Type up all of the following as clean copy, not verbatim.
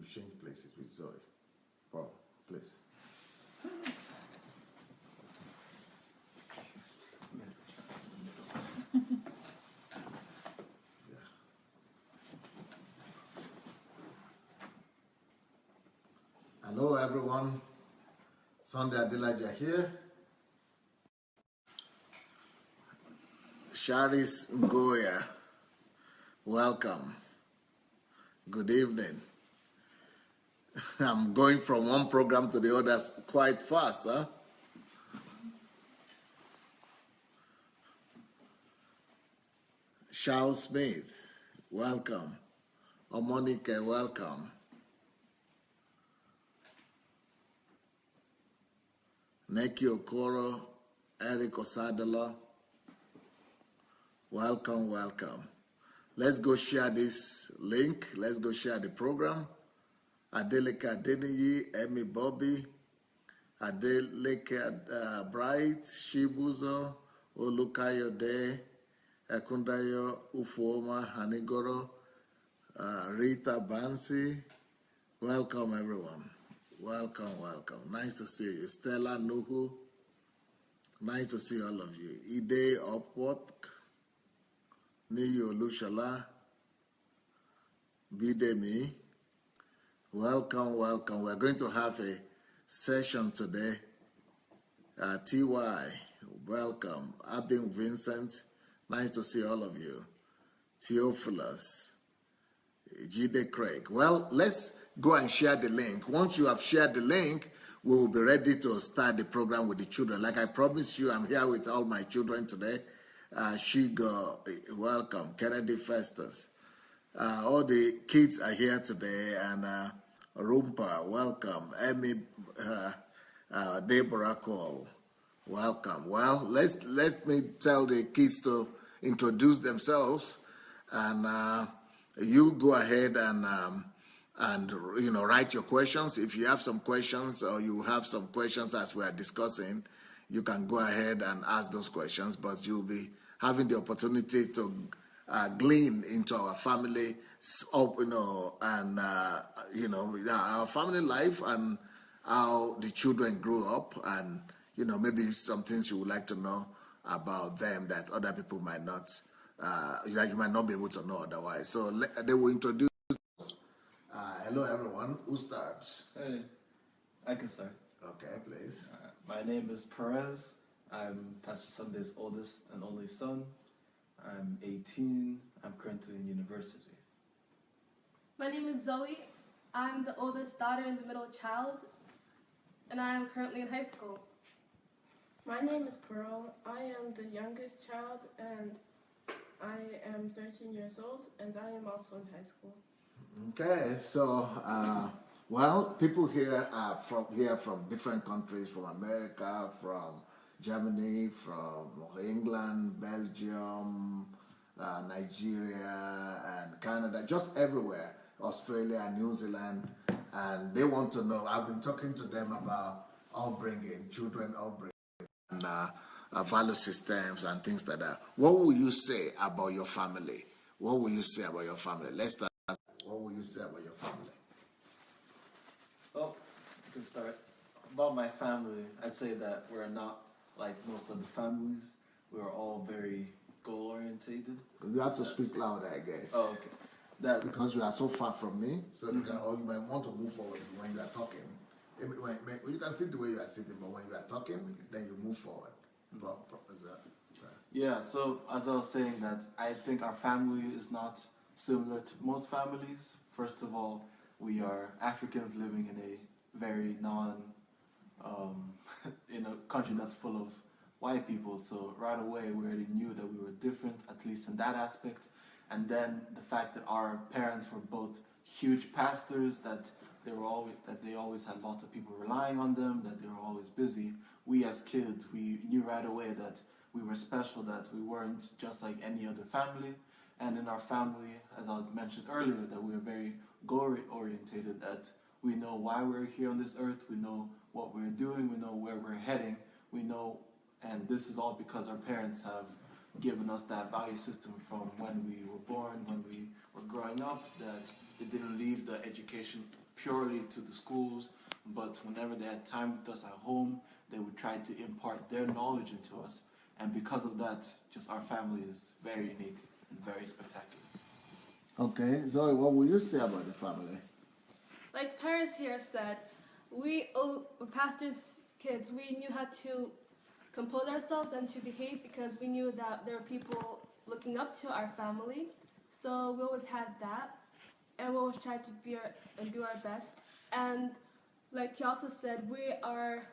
you change places with Zoe. Paul, please. Hello everyone, Sunday Adelaja here. Sharis Ngoya, welcome. Good evening. I'm going from one program to the other quite fast, huh? Charles Smith, welcome. Omonike, welcome. Neki Okoro, Eric Osadolo, welcome, welcome. Let's go share this link. Let's go share the program. Adeleka Adeniyi, Emi Bobby, Adeleka Bright, Shibuzo, Olukayode, Ekundayo Ufuoma, Hanigoro, Rita Bansi. Welcome, everyone. Welcome, welcome. Nice to see you. Stella Nuhu. Nice to see all of you. Ide Upward, Niyo Lushala, Bidemi. Welcome, welcome. We're going to have a session today. TY, welcome. Abing Vincent, nice to see all of you. Theophilus, Jide Craig. Well, let's go and share the link. Once you have shared the link, we will be ready to start the program with the children. Like I promised you, I'm here with all my children today. Shigo, welcome. Kennedy Festus. All the kids are here today, and Rumpa, welcome. Emmy, Deborah Cole, welcome. Well, let me tell the kids to introduce themselves, and you go ahead and write your questions. If you have some questions or you have some questions as we are discussing, you can go ahead and ask those questions, but you'll be having the opportunity to glean into our family, and our family life and how the children grew up, and maybe some things you would like to know about them that other people might not, that you might not be able to know otherwise. So they will introduce. Hello, everyone. Who starts? Hey, I can start. Okay, please. My name is Perez. I'm Pastor Sunday's oldest and only son. I'm 18. I'm currently in university. My name is Zoe. I'm the oldest daughter and the middle child, and I am currently in high school. My name is Pearl. I am the youngest child, and I am 13 years old, and I am also in high school. Okay, so well, people here are from different countries, from America, from Germany, from England, Belgium, Nigeria, and Canada, just everywhere, Australia, New Zealand, and they want to know. I've been talking to them about upbringing, children upbringing, and value systems and things like that. What will you say about your family? What will you say about your family? Let's start. What will you say about your family? Well, I can start. About my family, I'd say that we're not like most of the families. We're all very goal-orientated. You have to speak louder, I guess. Oh, okay. Because you are so far from me, so you can, or you might want to move forward when you are talking. You can sit the way you are sitting, but when you are talking, then you move forward. Yeah, so as I was saying, that I think our family is not similar to most families. First of all, we are Africans living in a very in a country that's full of white people. So right away, we already knew that we were different, at least in that aspect. And then the fact that our parents were both huge pastors, that they always had lots of people relying on them, that they were always busy. We as kids, we knew right away that we were special, that we weren't just like any other family. And in our family, as I was mentioned earlier, that we are very goal-orientated, that we know why we're here on this earth, we know what we're doing, we know where we're heading, we know, and this is all because our parents have given us that value system from when we were born, when we were growing up, that they didn't leave the education purely to the schools, but whenever they had time with us at home, they would try to impart their knowledge into us. And because of that, just our family is very unique and very spectacular. Okay, Zoe, what will you say about the family? Like Paris here said, we pastors' kids, we knew how to compose ourselves and to behave because we knew that there were people looking up to our family. So we always had that, and we always tried to be and do our best. And like he also said, we are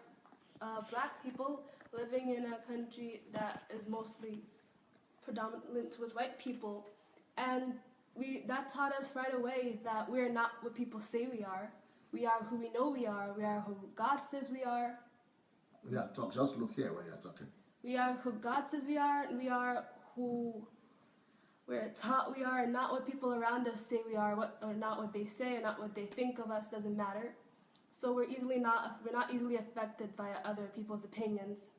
black people living in a country that is mostly predominant with white people, and that taught us right away that we are not what people say we are. We are who we know we are. We are who God says we are. Yeah, talk. Just look here when you're talking. We are who God says we are, and we are who we're taught we are, and not what people around us say we are, or not what they say, or not what they think of us. Doesn't matter. So we're not easily affected by other people's opinions.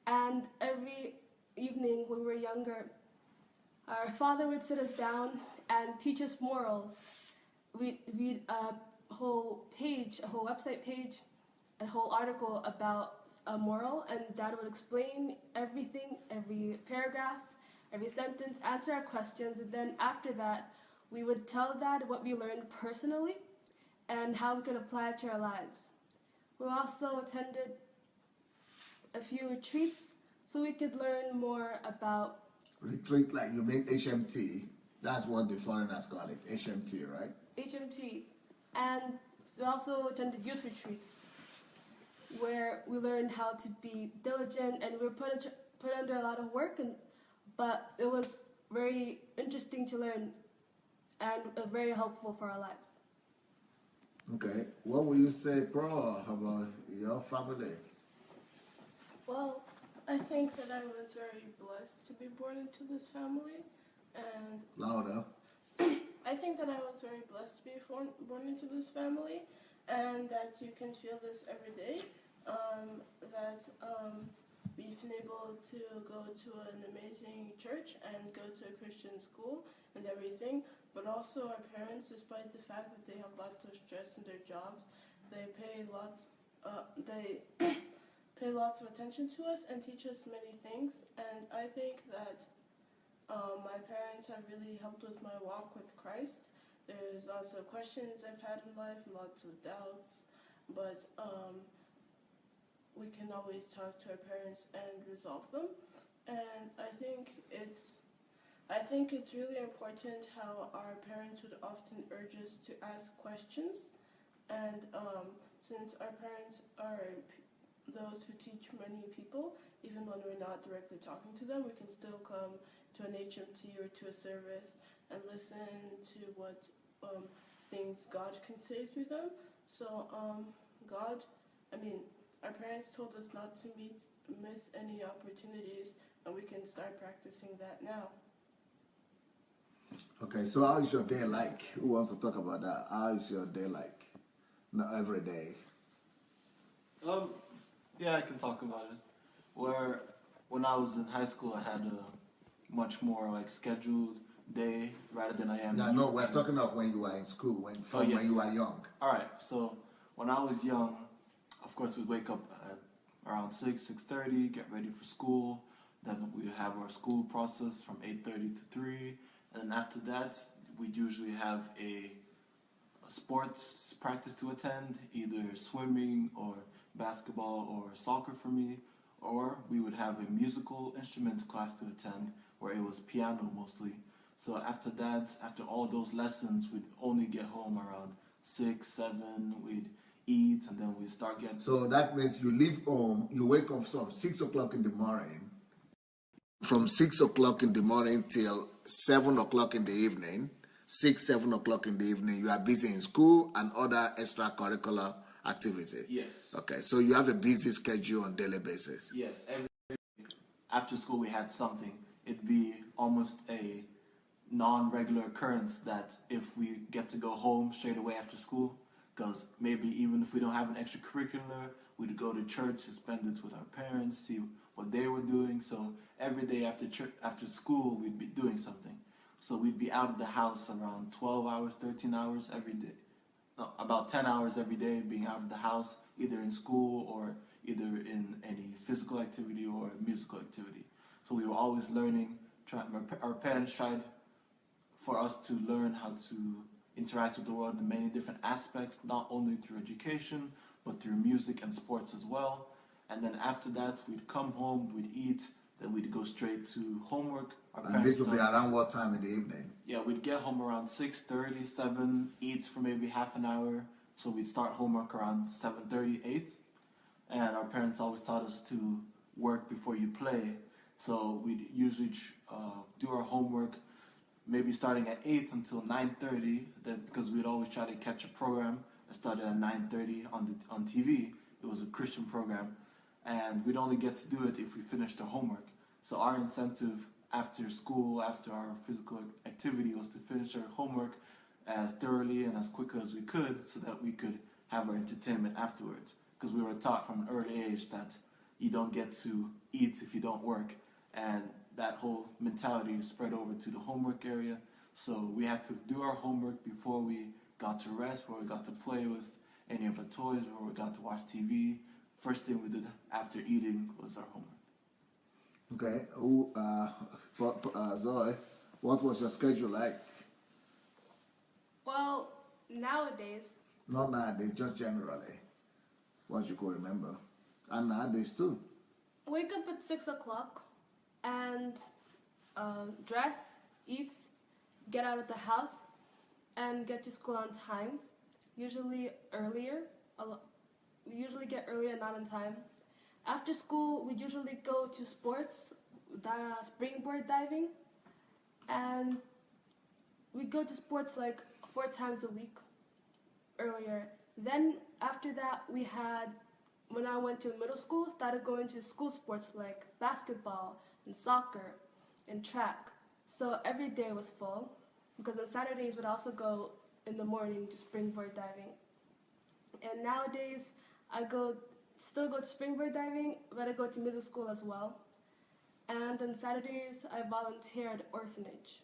And every evening when we were younger, our father would sit us down and teach us morals. We'd read a whole page, a whole website page, a whole article about a moral, and Dad would explain everything, every paragraph, every sentence, answer our questions, and then after that, we would tell Dad what we learned personally and how we could apply it to our lives. We also attended a few retreats so we could learn more about... Retreat, like you mean HMT? That's what the foreigners call it, HMT, right? HMT. And we also attended youth retreats where we learned how to be diligent, and we were put under a lot of work, but it was very interesting to learn and very helpful for our lives. Okay, what will you say, Pro, about your family? Well, I think that I was very blessed to be born into this family, and Louder. I think that I was very blessed to be born into this family, and that you can feel this every day, that we've been able to go to an amazing church and go to a Christian school and everything, but also our parents, despite the fact that they have lots of stress in their jobs, they pay lots of attention to us and teach us many things, and I think that my parents have really helped with my walk with Christ. There's lots of questions I've had in life, lots of doubts, but we can always talk to our parents and resolve them. And I think it's really important how our parents would often urge us to ask questions. And since our parents are those who teach many people, even when we're not directly talking to them, we can still come to an HMT or to a service and listen to what things God can say through them. So our parents told us not to miss any opportunities, and we can start practicing that now. Okay, so how is your day like? Who wants to talk about that? How is your day like? Not every day. Yeah, I can talk about it. When I was in high school, I had a much more like scheduled day rather than I am. No, we're talking of when you were in school, when you were young. All right, so when I was young, of course, we'd wake up at around 6:30, get ready for school. Then we'd have our school process from 8:30 to 3. And then after that, we'd usually have a sports practice to attend, either swimming or basketball or soccer for me, or we would have a musical instrument class to attend where it was piano mostly. So after that, after all those lessons, we'd only get home around 6, 7, we'd eat, and then we'd start getting... So that means you leave home, you wake up from 6 o'clock in the morning. From 6 o'clock in the morning till 7 o'clock in the evening, 7 o'clock in the evening, you are busy in school and other extracurricular activity. Yes. Okay, so you have a busy schedule on daily basis. Yes, after school we had something. It'd be almost a non-regular occurrence that if we get to go home straight away after school, because maybe even if we don't have an extracurricular, we'd go to church to spend it with our parents, see what they were doing. So every day after school, we'd be doing something. So we'd be out of the house around 12 hours, 13 hours every day. no, about 10 hours every day being out of the house, either in school or either in any physical activity or musical activity. So we were always learning. Our parents tried for us to learn how to interact with the world in many different aspects, not only through education, but through music and sports as well. And then after that, we'd come home, we'd eat, then we'd go straight to homework. And this would be around what time in the evening? Yeah, we'd get home around 6:30, 7, eat for maybe half an hour. So we'd start homework around 7:30, 8. And our parents always taught us to work before you play. So we'd usually do our homework maybe starting at 8 until 9:30, because we'd always try to catch a program that started at 9:30 on TV. It was a Christian program, and we'd only get to do it if we finished our homework. So our incentive after school, after our physical activity, was to finish our homework as thoroughly and as quickly as we could so that we could have our entertainment afterwards. Because we were taught from an early age that you don't get to eat if you don't work, and that whole mentality spread over to the homework area. So we had to do our homework before we got to rest, before we got to play with any of our toys, before we got to watch TV. First thing we did after eating was our homework. Okay. Zoe, what was your schedule like? Well, nowadays, Not nowadays, just generally. What you could remember. And nowadays too. wake up at 6 o'clock and dress, eat, get out of the house, and get to school on time. Usually earlier. We usually get earlier, not on time. After school, we usually go to sports, springboard diving, and we go to sports like 4 times a week earlier. Then after that, when I went to middle school, started going to school sports like basketball and soccer and track. So every day was full, because on Saturdays we'd also go in the morning to springboard diving. And nowadays I still go to springboard diving, but I go to middle school as well. And on Saturdays I volunteer at orphanage,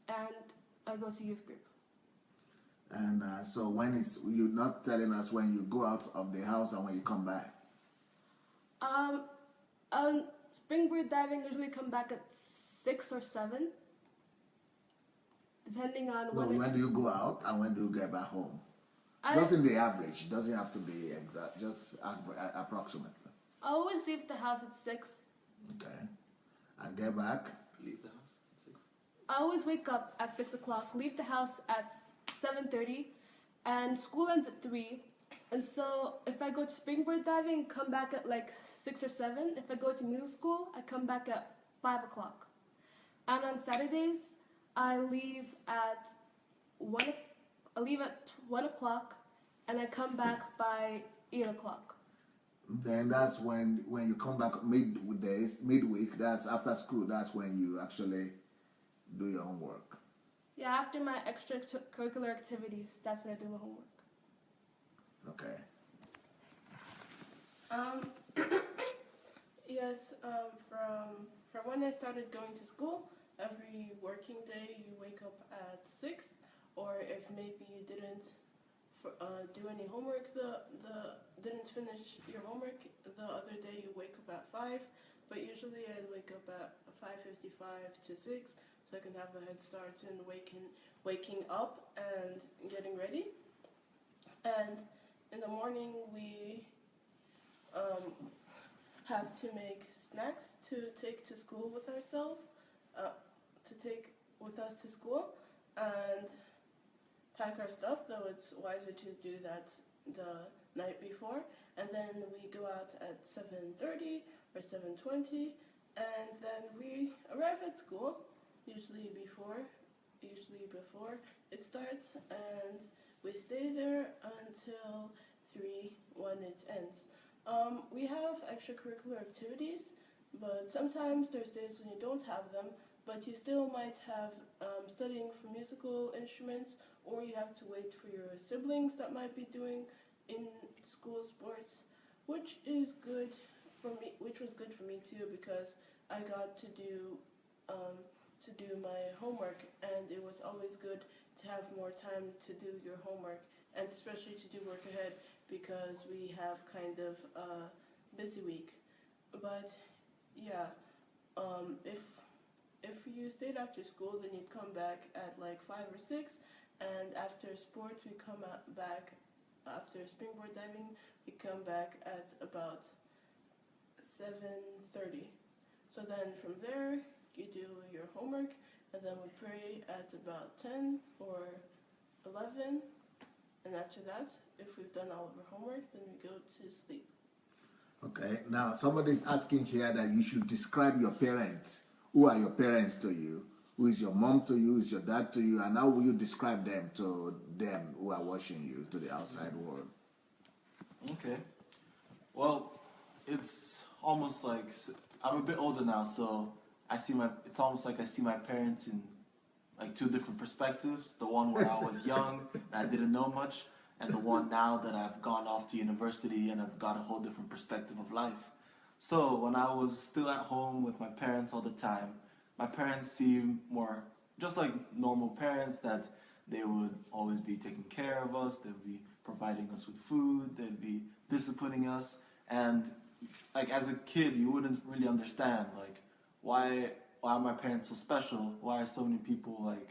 and I go to youth group. And so you're not telling us when you go out of the house and when you come back? Springboard diving usually come back at 6 or 7, depending on When do you go out and when do you get back home? Just in the average, doesn't have to be exact, just approximately. I always leave the house at 6. Okay. And get back? Leave the house at 6. I always wake up at 6 o'clock, leave the house at 7:30, and school ends at 3. And so if I go to springboard diving, come back at like 6 or 7. If I go to middle school, I come back at 5 o'clock. And on Saturdays, I leave at 1 o'clock, and I come back by 8 o'clock. Then that's when you come back midweek, that's after school, that's when you actually do your homework. Yeah, after my extracurricular activities, that's when I do my homework. Okay. Yes, from when I started going to school, every working day you wake up at 6, or if maybe you didn't do any homework, didn't finish your homework the other day, you wake up at 5. But usually I wake up at 5:55 to 6, so I can have a head start in waking up and getting ready. And in the morning we have to make snacks to take to school with ourselves, to take with us to school, and pack our stuff, though it's wiser to do that the night before. And then we go out at 7:30 or 7:20, and then we arrive at school, usually before it starts, and we stay there until 3 when it ends. We have extracurricular activities, but sometimes there's days when you don't have them, but you still might have studying for musical instruments, or you have to wait for your siblings that might be doing in school sports, which was good for me too, because I got to do my homework, and it was always good to have more time to do your homework and especially to do work ahead because we have kind of a busy week. But yeah, if you stayed after school, then you'd come back at like 5 or 6, and after sports we come back after springboard diving we come back at about 7:30. So then from there you do your homework, and then we pray at about 10 or 11, and after that, if we've done all of our homework, then we go to sleep. Okay, now somebody's asking here that you should describe your parents. Who are your parents to you? Who is your mom to you? Who is your dad to you? And how will you describe them to them who are watching you, to the outside world? Okay. Well, it's almost like I'm a bit older now, so it's almost like I see my parents in like two different perspectives. The one where I was young and I didn't know much, and the one now that I've gone off to university and I've got a whole different perspective of life. So when I was still at home with my parents all the time, my parents seemed more just like normal parents, that they would always be taking care of us, they'd be providing us with food, they'd be disciplining us, and like as a kid you wouldn't really understand like why are my parents so special? Why are so many people like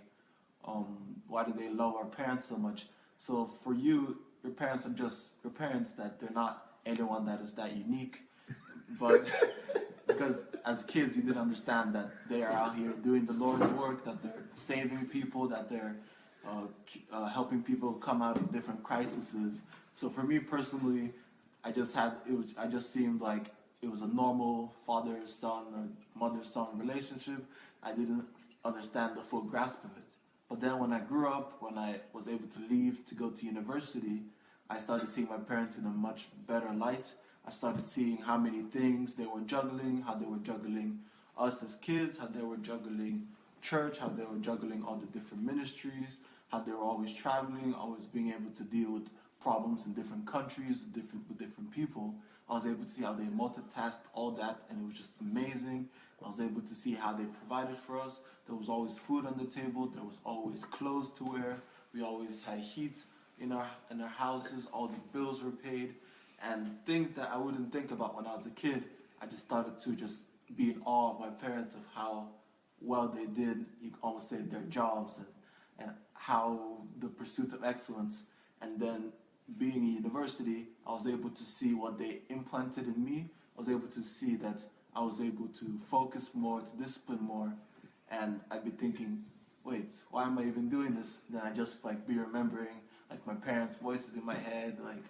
why do they love our parents so much? So for you, your parents are just your parents, that they're not anyone that is that unique. But because as kids you didn't understand that they are out here doing the Lord's work, that they're saving people, that they're helping people come out of different crises. So for me personally, I just seemed like it was a normal father-son or mother-son relationship. I didn't understand the full grasp of it. But then when I grew up, when I was able to leave to go to university, I started seeing my parents in a much better light. I started seeing how many things they were juggling, how they were juggling us as kids, how they were juggling church, how they were juggling all the different ministries, how they were always traveling, always being able to deal with problems in different countries, with different people. I was able to see how they multitasked all that, and it was just amazing. I was able to see how they provided for us. There was always food on the table. There was always clothes to wear. We always had heat in our houses. All the bills were paid, and things that I wouldn't think about when I was a kid. I just started to just be in awe of my parents, of how well they did, you could almost say, their jobs, and how the pursuit of excellence. And then being in university, I was able to see what they implanted in me. I was able to see that I was able to focus more, to discipline more, and I'd be thinking, wait, why am I even doing this? Then I just like be remembering like my parents' voices in my head, like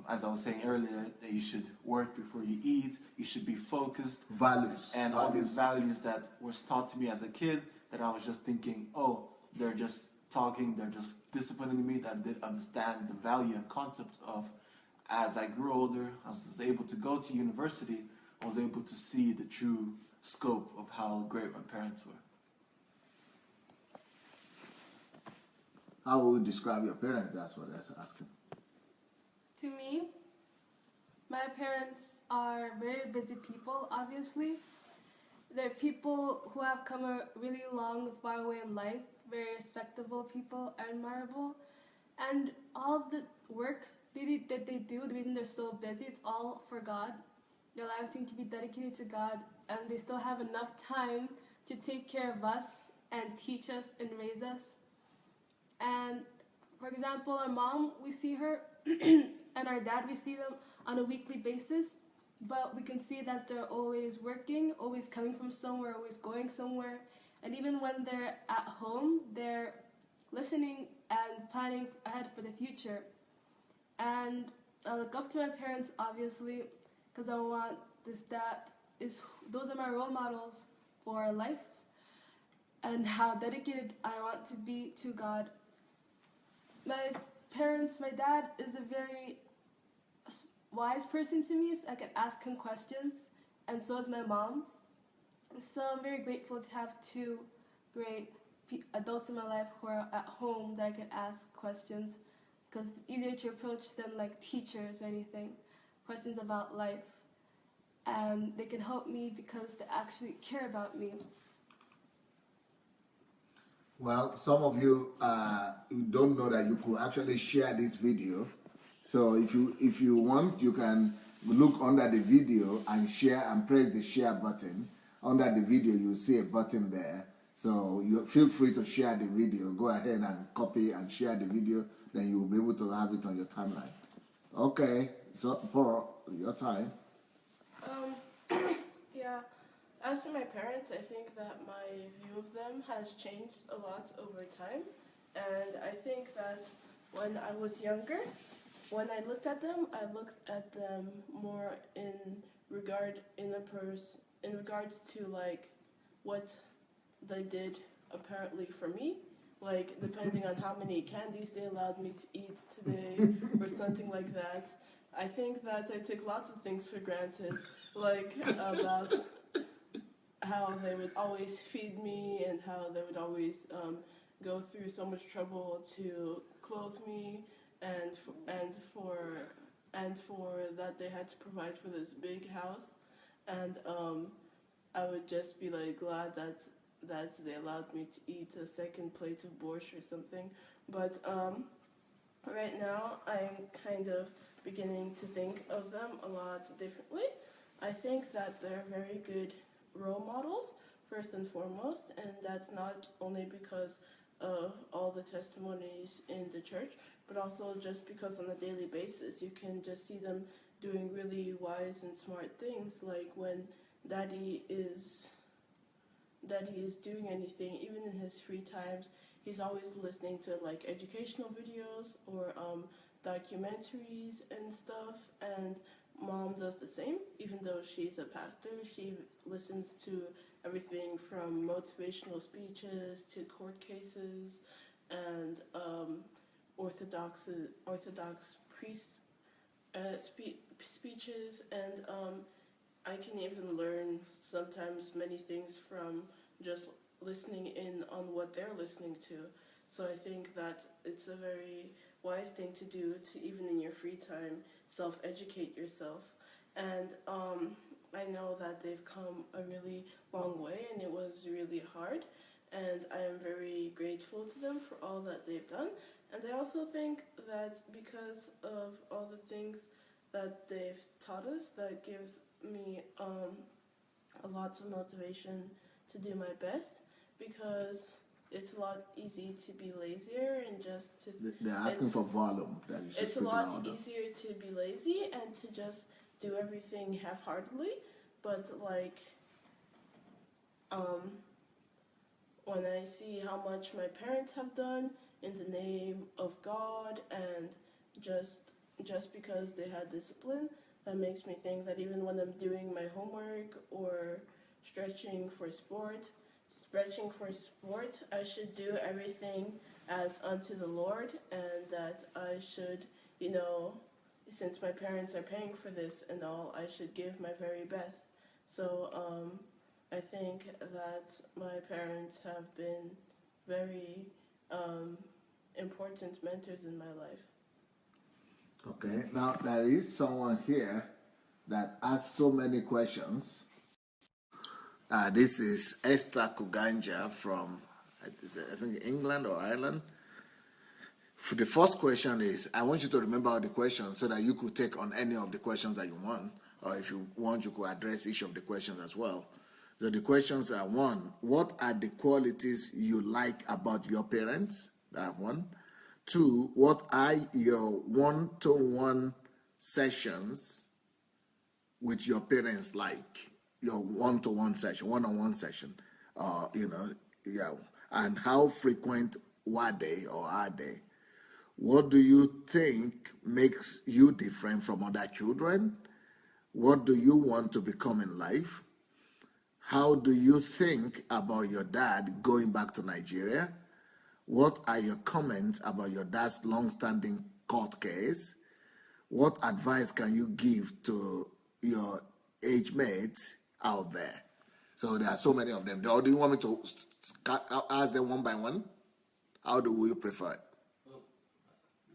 as I was saying earlier, that you should work before you eat, you should be focused. Values. And all these values that were taught to me as a kid, that I was just thinking, oh, they're just talking, they're just disciplining me, that I didn't understand the value and concept of. As I grew older, I was able to go to university, I was able to see the true scope of how great my parents were. How would you describe your parents? That's what that's asking. To me, my parents are very busy people, obviously. They're people who have come a really long, far way in life, very respectable people, admirable. And all the work that they do, the reason they're so busy, it's all for God. Their lives seem to be dedicated to God, and they still have enough time to take care of us and teach us and raise us. And for example, our mom, we see her, and our dad, we see them on a weekly basis, but we can see that they're always working, always coming from somewhere, always going somewhere. And even when they're at home, they're listening and planning ahead for the future. And I look up to my parents, obviously, because I want those are my role models for life and how dedicated I want to be to God. My dad is a very wise person to me, so I can ask him questions, and so is my mom. So I'm very grateful to have two great adults in my life who are at home that I can ask questions, because it's easier to approach than like teachers or anything, questions about life. And they can help me because they actually care about me. Well, some of you don't know that you could actually share this video. So if you want, you can look under the video and share and press the share button. Under the video, you'll see a button there. So you feel free to share the video. Go ahead and copy and share the video. Then you'll be able to have it on your timeline. Okay. So Paul, your time. Yeah. As for my parents, I think that my view of them has changed a lot over time. And I think that when I was younger, when I looked at them, I looked at them more in regards to like what they did apparently for me. Like depending on how many candies they allowed me to eat today or something like that. I think that I took lots of things for granted, like about how they would always feed me and how they would always go through so much trouble to clothe me, and for that they had to provide for this big house, and I would just be like glad that they allowed me to eat a second plate of borscht or something. But right now I'm kind of beginning to think of them a lot differently. I think that they're very good role models, first and foremost, and that's not only because of all the testimonies in the church, but also just because on a daily basis you can just see them doing really wise and smart things, like when daddy is doing anything, even in his free times, he's always listening to like educational videos or documentaries and stuff. And mom does the same, even though she's a pastor. She listens to everything from motivational speeches to court cases and Orthodox priest speeches, and I can even learn sometimes many things from just listening in on what they're listening to. So I think that it's a very wise thing to do, to even in your free time self-educate yourself. And I know that they've come a really long way, and it was really hard, and I am very grateful to them for all that they've done. And I also think that because of all the things that they've taught us, that gives me a lot of motivation to do my best, because it's a lot easy to be lazier and just to. They're asking for volume. That you should It's a speak lot louder. easier to be lazy and to just do everything half-heartedly, but like when I see how much my parents have done in the name of God, and just because they had discipline, that makes me think that even when I'm doing my homework or stretching for sport, I should do everything as unto the Lord, and that I should, since my parents are paying for this and all, I should give my very best. So I think that my parents have been very important mentors in my life. Okay, now there is someone here that asked so many questions. This is Esther Kuganja from, I think, England or Ireland. For the first question is, I want you to remember all the questions so that you could take on any of the questions that you want, or if you want, you could address each of the questions as well. So the questions are: one, what are the qualities you like about your parents? That one. Two, what are your one-to-one sessions with your parents like? Your one-to-one session, one-on-one session, yeah. And how frequent were they or are they? What do you think makes you different from other children? What do you want to become in life? How do you think about your dad going back to Nigeria? What are your comments about your dad's long-standing court case? What advice can you give to your age mates out there? So there are so many of them. Or do you want me to ask them one by one? How do you prefer it? Well,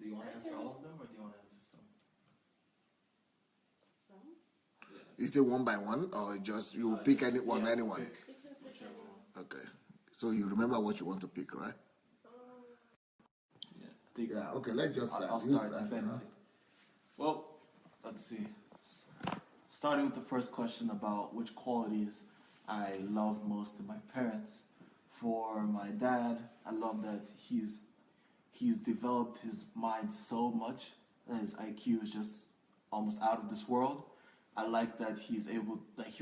do you want to answer all of them, or do you want to answer some? Is it one by one, or just you pick anyone? Pick You can pick whichever one. Okay. So you remember what you want to pick, right? Yeah, I think Yeah, okay, let's just start. I'll You start if anything. Well, let's see. Starting with the first question about which qualities I love most in my parents. For my dad, I love that he's developed his mind so much that his IQ is just almost out of this world. I like that he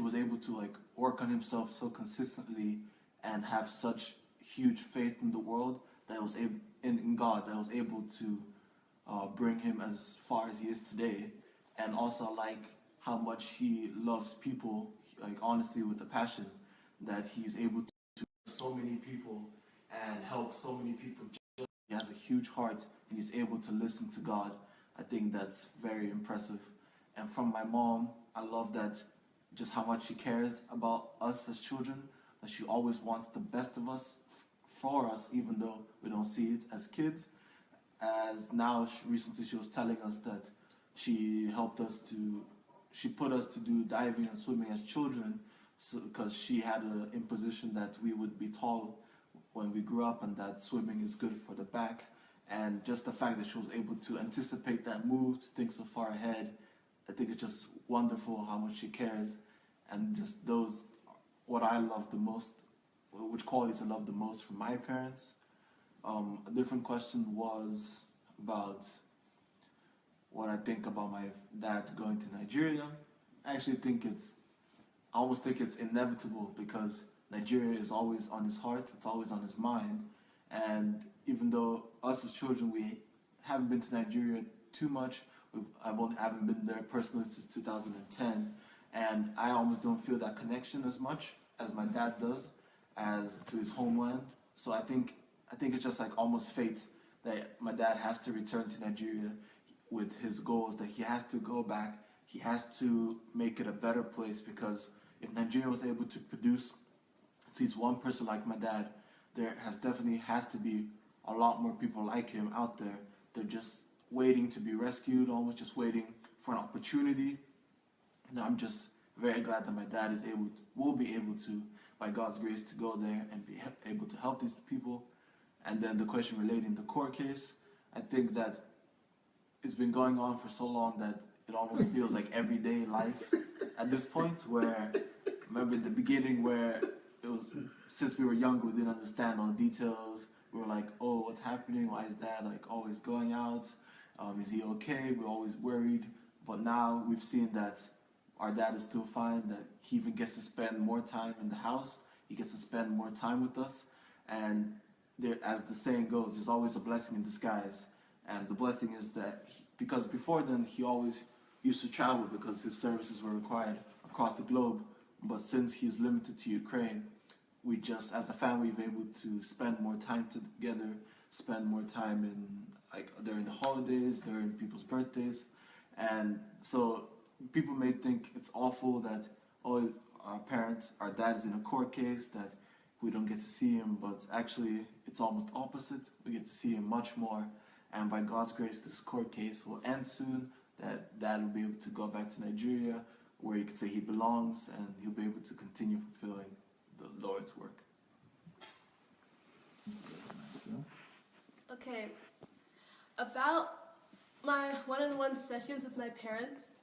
was able to like work on himself so consistently and have such huge faith in the world that was able in God that was able to bring him as far as he is today. And also I like how much he loves people, like honestly with a passion, that he's able to so many people and help so many people. He has a huge heart and he's able to listen to God. I think that's very impressive. And from my mom, I love that just how much she cares about us as children, that she always wants the best of us for us, even though we don't see it as kids. As now, recently she was telling us that she put us to do diving and swimming as children, because she had an imposition that we would be tall when we grew up and that swimming is good for the back. And just the fact that she was able to anticipate that move, to think so far ahead, I think it's just wonderful how much she cares. And just those, what I love the most, which qualities I love the most from my parents. A different question was about what I think about my dad going to Nigeria. I actually think I almost think it's inevitable, because Nigeria is always on his heart, it's always on his mind. And even though us as children, we haven't been to Nigeria too much, I haven't been there personally since 2010, and I almost don't feel that connection as much as my dad does as to his homeland. So I think it's just like almost fate that my dad has to return to Nigeria with his goals, that he has to go back, he has to make it a better place, because if Nigeria was able to produce at least one person like my dad, there definitely has to be a lot more people like him out there. They're just waiting to be rescued, almost just waiting for an opportunity. And I'm just very glad that my dad will be able to, by God's grace, to go there and be able to help these people. And then the question relating the court case, I think that it's been going on for so long that it almost feels like everyday life at this point, where, remember in the beginning where it was, since we were younger, we didn't understand all the details. We were like, oh, what's happening? Why is dad like always going out? Is he okay? We're always worried. But now we've seen that our dad is still fine, that he even gets to spend more time in the house. He gets to spend more time with us. And there, as the saying goes, there's always a blessing in disguise. And the blessing is that, because before then, he always used to travel because his services were required across the globe. But since he is limited to Ukraine, we just, as a family, we've been able to spend more time together, spend more time in, like, during the holidays, during people's birthdays. And so people may think it's awful that, oh, our dad is in a court case, that we don't get to see him, but actually it's almost opposite. We get to see him much more. And by God's grace, this court case will end soon, that dad will be able to go back to Nigeria, where he can say he belongs, and he'll be able to continue fulfilling the Lord's work. Okay, about my one-on-one sessions with my parents.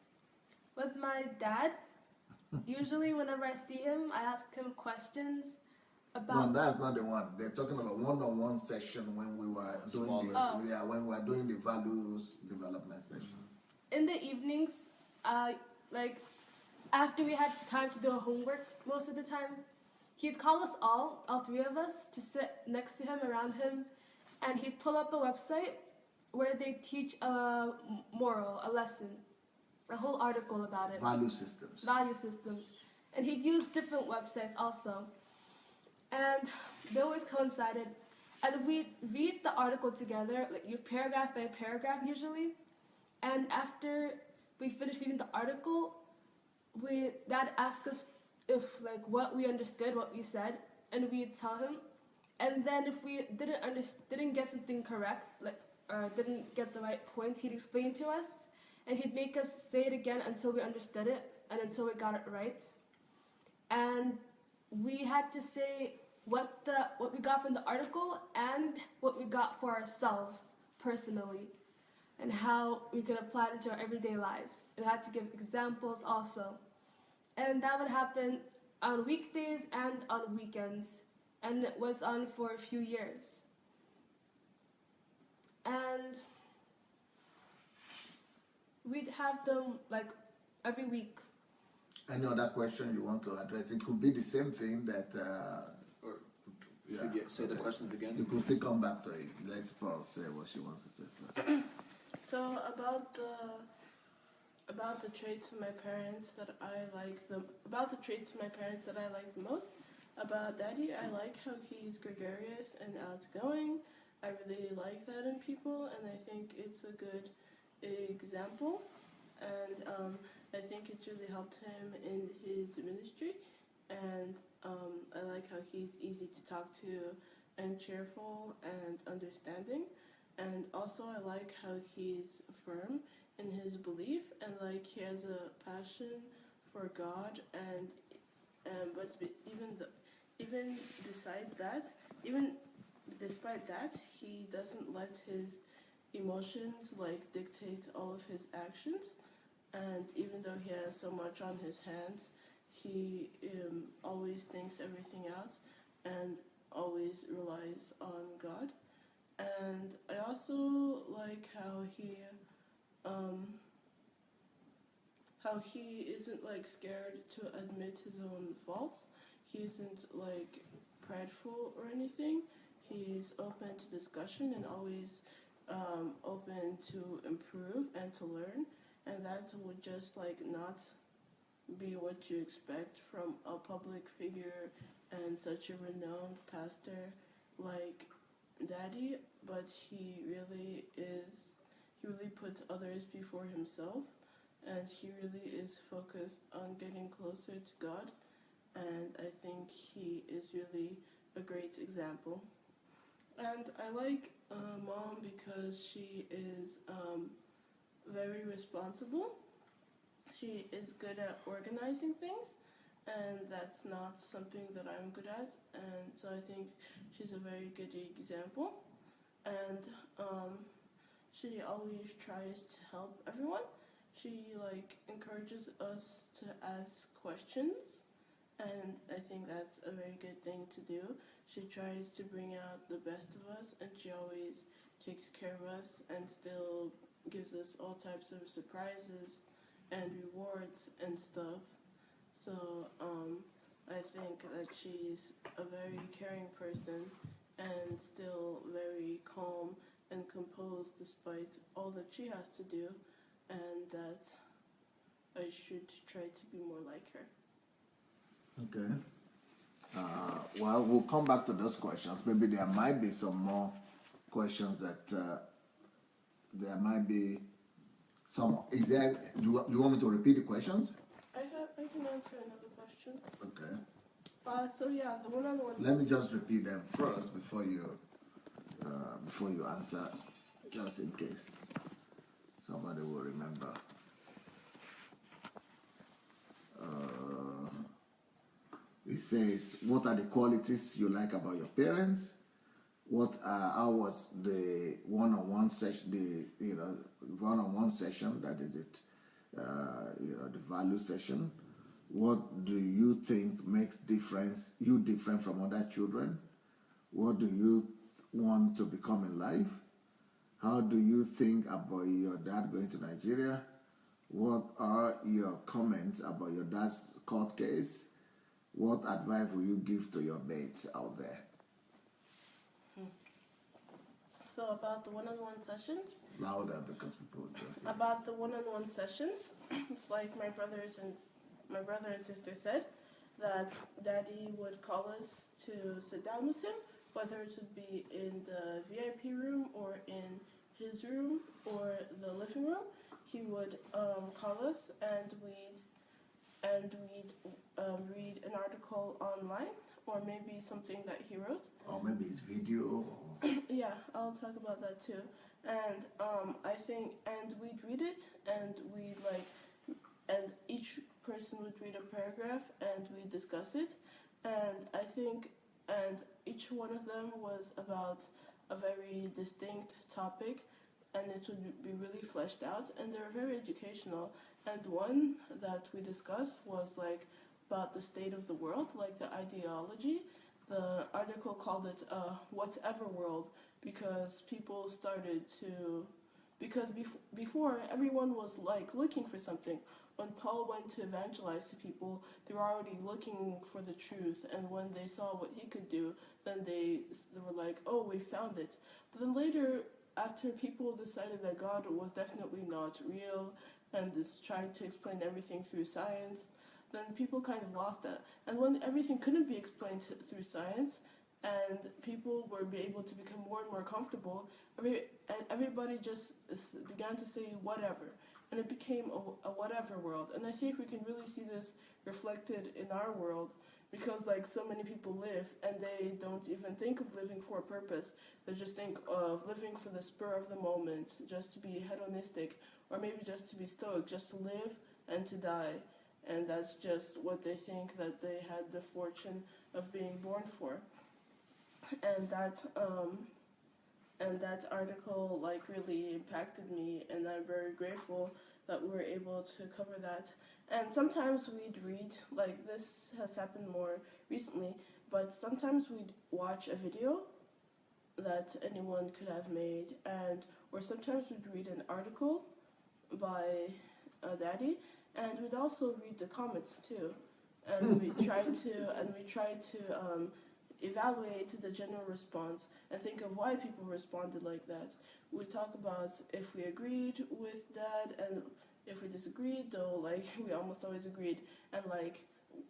With my dad, usually whenever I see him, I ask him questions about... No, that's not the one. They're talking about one-on-one session when we were doing when we were doing the values development session. In the evenings, like after we had time to do our homework most of the time, he'd call us all three of us, to sit next to him, around him, and he'd pull up a website where they teach a moral, a lesson, a whole article about it. Value systems. Value systems. And he'd use different websites also. And they always coincided. And we'd read the article together, like paragraph by paragraph usually. And after we finished reading the article, Dad asked us if, like, what we understood, what we said, and we'd tell him. And then if we didn't get something correct, like, or didn't get the right point, he'd explain to us, and he'd make us say it again until we understood it and until we got it right. And we had to say what we got from the article and what we got for ourselves personally, and how we could apply it to our everyday lives. We had to give examples also. And that would happen on weekdays and on weekends. And it went on for a few years. And we'd have them like every week. Any other question you want to address? It could be the same thing that. Or Yeah. should you say the questions again? You could still come back to it. Let's Paul say what she wants to say first. So about the traits of my parents that I like the most. About Daddy, I like how he's gregarious and outgoing. I really like that in people, and I think it's a good example. And I think it's really helped him in his ministry. And I like how he's easy to talk to and cheerful and understanding. And also I like how he's firm in his belief, and like he has a passion for God, and but even despite that, he doesn't let his emotions like dictate all of his actions. And even though he has so much on his hands, he always thinks everything out and always relies on God. And I also like how he isn't like scared to admit his own faults. He isn't like prideful or anything. He's open to discussion and always open to improve and to learn. And that would just like not be what you expect from a public figure and such a renowned pastor like Daddy, but he really puts others before himself, and he really is focused on getting closer to God, and I think he is really a great example. And I like Mom because she is very responsible. She is good at organizing things, and that's not something that I'm good at, and so I think she's a very good example. And she always tries to help everyone. She like encourages us to ask questions, and I think that's a very good thing to do. She tries to bring out the best of us, and she always takes care of us and still gives us all types of surprises and rewards and stuff. So I think that she's a very caring person and still very calm and composed despite all that she has to do, and that I should try to be more like her. Okay. Well, we'll come back to those questions. Maybe there might be some more questions that there might be some. Is there? Do you want me to repeat the questions? I can answer another question. Okay. So yeah, the one-on-one. Let me just repeat them first before you answer, just in case somebody will remember. It says, what are the qualities you like about your parents? How was the one-on-one session? One-on-one session. That is it. The value session. What do you think makes you different from other children? What do you want to become in life? How do you think about your dad going to Nigeria? What are your comments about your dad's court case? What advice will you give to your mates out there? So about the one-on-one sessions. Louder, because people don't hear. About the one-on-one sessions, it's like my brother and sister said that Daddy would call us to sit down with him, whether it would be in the VIP room or in his room or the living room. He would call us, and we'd read an article online, or maybe something that he wrote. Or maybe it's video. Yeah, I'll talk about that too. And I think, and we'd read it, and and each person would read a paragraph, and we'd discuss it. And I think and each one of them was about a very distinct topic, and it would be really fleshed out, and they were very educational. And one that we discussed was like about the state of the world, like the ideology. The article called it a whatever world, because people started to, because before everyone was like looking for something. When Paul went to evangelize to people, they were already looking for the truth, and when they saw what he could do, then they were like, oh, we found it. But then later, after people decided that God was definitely not real and just tried to explain everything through science, then people kind of lost that. And when everything couldn't be explained through science, and people were able to become more and more comfortable, everybody just began to say whatever, and it became a whatever world. And I think we can really see this reflected in our world, because like so many people live and they don't even think of living for a purpose. They just think of living for the spur of the moment, just to be hedonistic, or maybe just to be stoic, just to live and to die. And that's just what they think that they had the fortune of being born for. And that article like really impacted me, and I'm very grateful that we were able to cover that. And sometimes we'd read, like this has happened more recently, but sometimes we'd watch a video that anyone could have made, or sometimes we'd read an article by Daddy, and we'd also read the comments too, and we tried to evaluate the general response and think of why people responded like that. We talk about if we agreed with Dad and if we disagreed, though like we almost always agreed, and like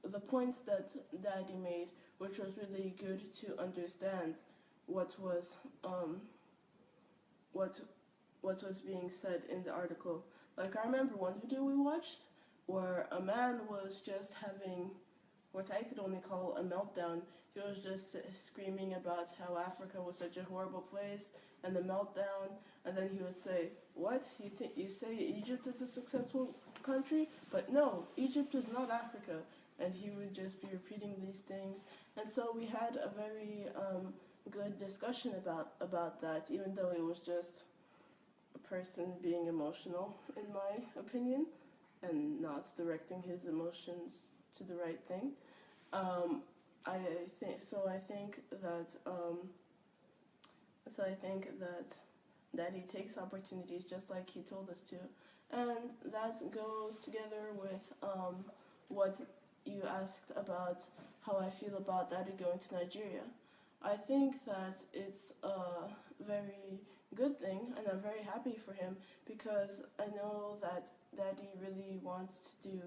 the points that Daddy made, which was really good to understand what was being said in the article. Like I remember one video we watched where a man was just having what I could only call a meltdown. He was just screaming about how Africa was such a horrible place and the meltdown, and then he would say, what, you say Egypt is a successful country? But no, Egypt is not Africa. And he would just be repeating these things. And so we had a very good discussion about that, even though it was just a person being emotional, in my opinion, and not directing his emotions to the right thing. I think that Daddy takes opportunities just like he told us to, and that goes together with what you asked about how I feel about Daddy going to Nigeria. I think that it's a very good thing, and I'm very happy for him, because I know that Daddy really wants to do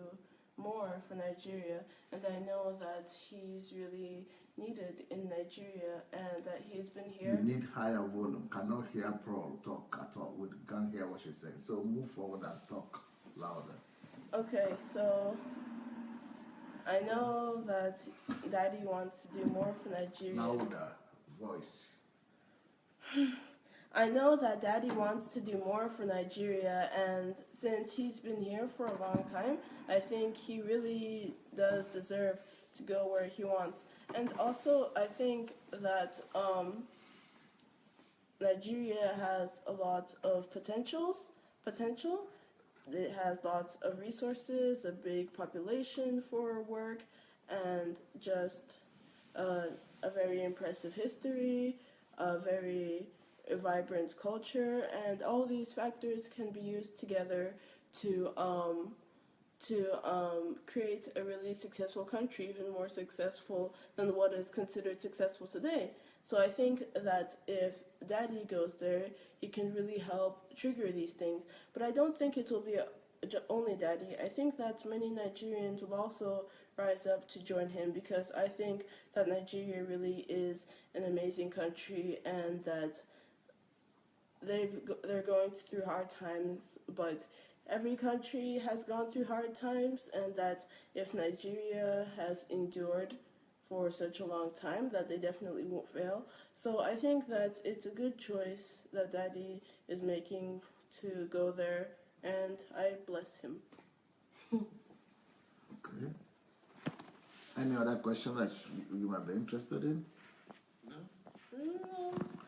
more for Nigeria, and I know that he's really needed in Nigeria, and that he's been here. You need higher volume. Cannot hear Pearl talk at all. We can't hear what she's saying. So move forward and talk louder. Okay, so I know that Daddy wants to do more for Nigeria. Louder voice. I know that Daddy wants to do more for Nigeria, and since he's been here for a long time, I think he really does deserve to go where he wants. And also, I think that Nigeria has a lot of potential. It has lots of resources, a big population for work, and just a very impressive history, a very vibrant culture, and all these factors can be used together to create a really successful country, even more successful than what is considered successful today. So I think that if Daddy goes there, he can really help trigger these things. But I don't think it will be only Daddy. I think that many Nigerians will also rise up to join him, because I think that Nigeria really is an amazing country, and that they're going through hard times, but every country has gone through hard times, and that if Nigeria has endured for such a long time, that they definitely won't fail. So I think that it's a good choice that Daddy is making to go there, and I bless him. Okay. Any other question that you might be interested in?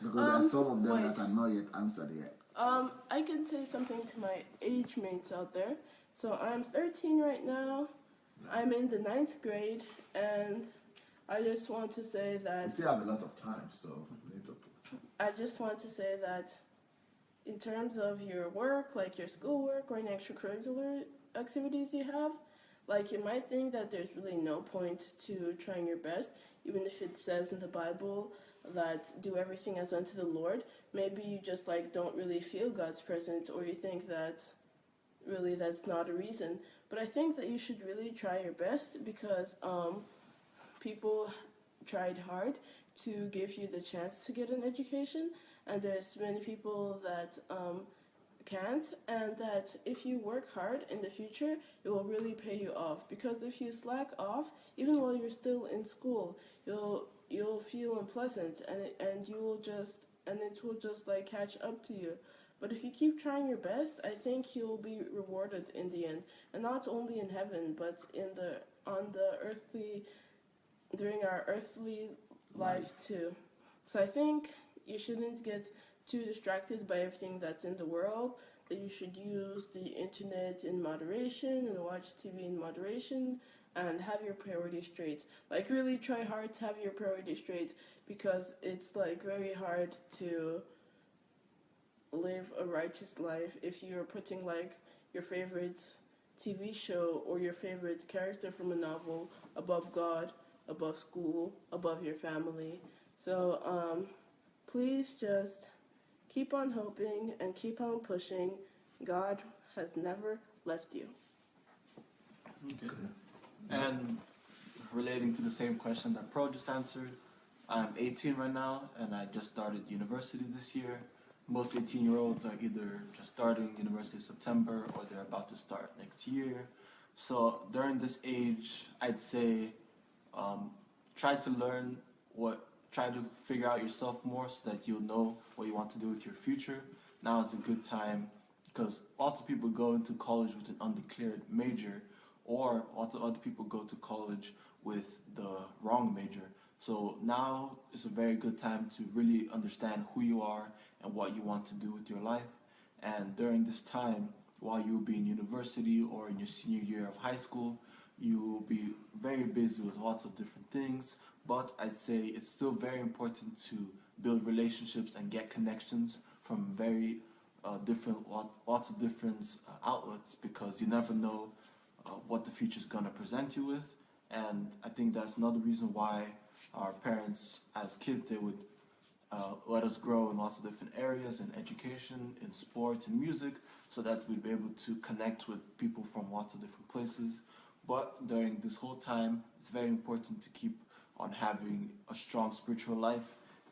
Because there are some of them wait. that are not yet answered yet. I can say something to my age mates out there. So I'm 13 right now. I'm in the 9th grade, and I just want to say We that still have a lot of time, so we need to. I just want to say that in terms of your work, like your schoolwork or any extracurricular activities you have, like you might think that there's really no point to trying your best, even if it says in the Bible that do everything as unto the Lord. Maybe you just like don't really feel God's presence, or you think that really that's not a reason. But I think that you should really try your best, because people tried hard to give you the chance to get an education, and there's many people that can't, and that if you work hard in the future, it will really pay you off. Because if you slack off, even while you're still in school, you'll feel unpleasant, and it will just like catch up to you. But if you keep trying your best, I think you'll be rewarded in the end, and not only in heaven, but on the earthly, during our earthly life too. So I think you shouldn't get too distracted by everything that's in the world, that you should use the internet in moderation and watch TV in moderation and have your priorities straight. Like really try hard to have your priorities straight, because it's like very hard to live a righteous life if you're putting like your favorite TV show or your favorite character from a novel above God, above school, above your family. So please just keep on hoping and keep on pushing. God has never left you. Okay. And relating to the same question that Pro just answered, I'm 18 right now, and I just started university this year. Most 18-year-olds are either just starting university in September, or they're about to start next year. So during this age, I'd say try to figure out yourself more, so that you'll know what you want to do with your future. Now is a good time, because lots of people go into college with an undeclared major, or lots of other people go to college with the wrong major. So now is a very good time to really understand who you are and what you want to do with your life. And during this time, while you'll be in university or in your senior year of high school, you will be very busy with lots of different things. But I'd say it's still very important to build relationships and get connections from very lots of different outlets, because you never know what the future is going to present you with. And I think that's another reason why our parents, as kids, they would let us grow in lots of different areas, in education, in sport, in music, so that we'd be able to connect with people from lots of different places. But during this whole time, it's very important to keep on having a strong spiritual life.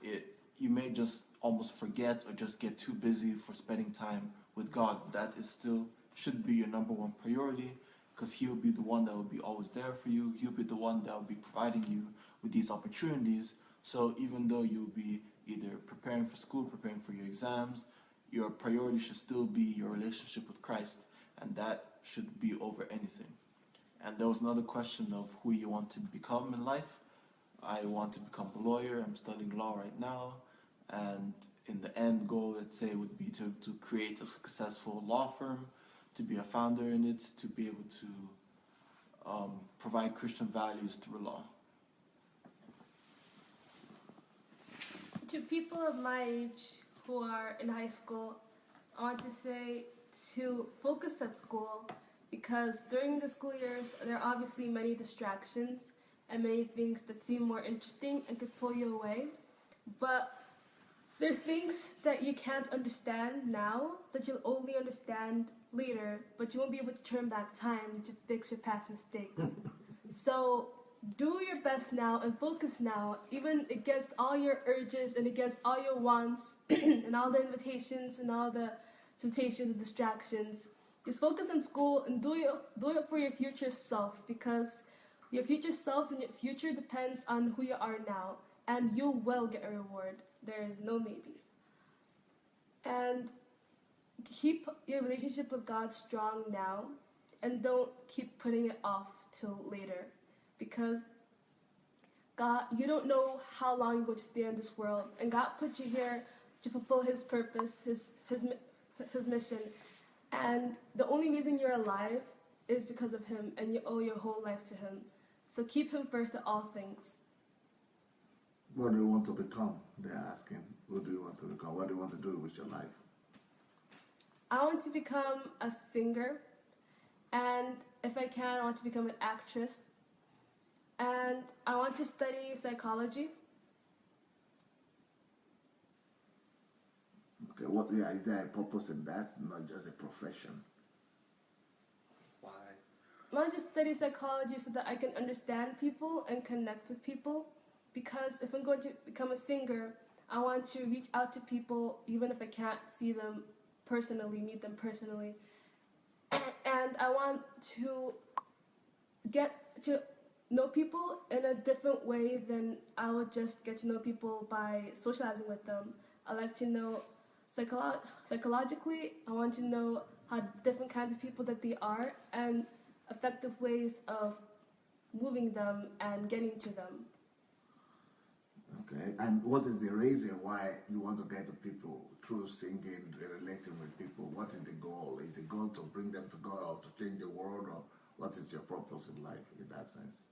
You may just almost forget or just get too busy for spending time with God. That is still should be your number one priority, because He'll be the one that will be always there for you. He'll be the one that will be providing you with these opportunities. So even though you'll be either preparing for school, preparing for your exams, your priority should still be your relationship with Christ, and that should be over anything. And there was another question of who you want to become in life. I want to become a lawyer. I'm studying law right now. And in the end goal, let's say, would be to create a successful law firm, to be a founder in it, to be able to provide Christian values through law. To people of my age who are in high school, I want to say to focus at school, because during the school years, there are obviously many distractions and many things that seem more interesting and could pull you away. But there are things that you can't understand now that you'll only understand later, but you won't be able to turn back time to fix your past mistakes. So do your best now and focus now, even against all your urges and against all your wants and all the invitations and all the temptations and distractions. Just focus on school and do it for your future self, because your future selves and your future depends on who you are now, and you will get a reward. There is no maybe. And keep your relationship with God strong now, and don't keep putting it off till later, because God, you don't know how long you're going to stay in this world, and God put you here to fulfill His purpose, His mission. And the only reason you're alive is because of Him, and you owe your whole life to Him. So keep Him first in all things. What do you want to become? They're asking. What do you want to become? What do you want to do with your life? I want to become a singer, and if I can, I want to become an actress. And I want to study psychology. Okay, is there a purpose in that? Not just a profession. Why? I want to study psychology so that I can understand people and connect with people. Because if I'm going to become a singer, I want to reach out to people even if I can't see them personally, meet them personally. And I want to get to know people in a different way than I would just get to know people by socializing with them. I like to know psychologically. I want to know how different kinds of people that they are and effective ways of moving them and getting to them. Okay, and what is the reason why you want to get to people through singing, relating with people? What is the goal? Is the goal to bring them to God or to change the world, or what is your purpose in life in that sense?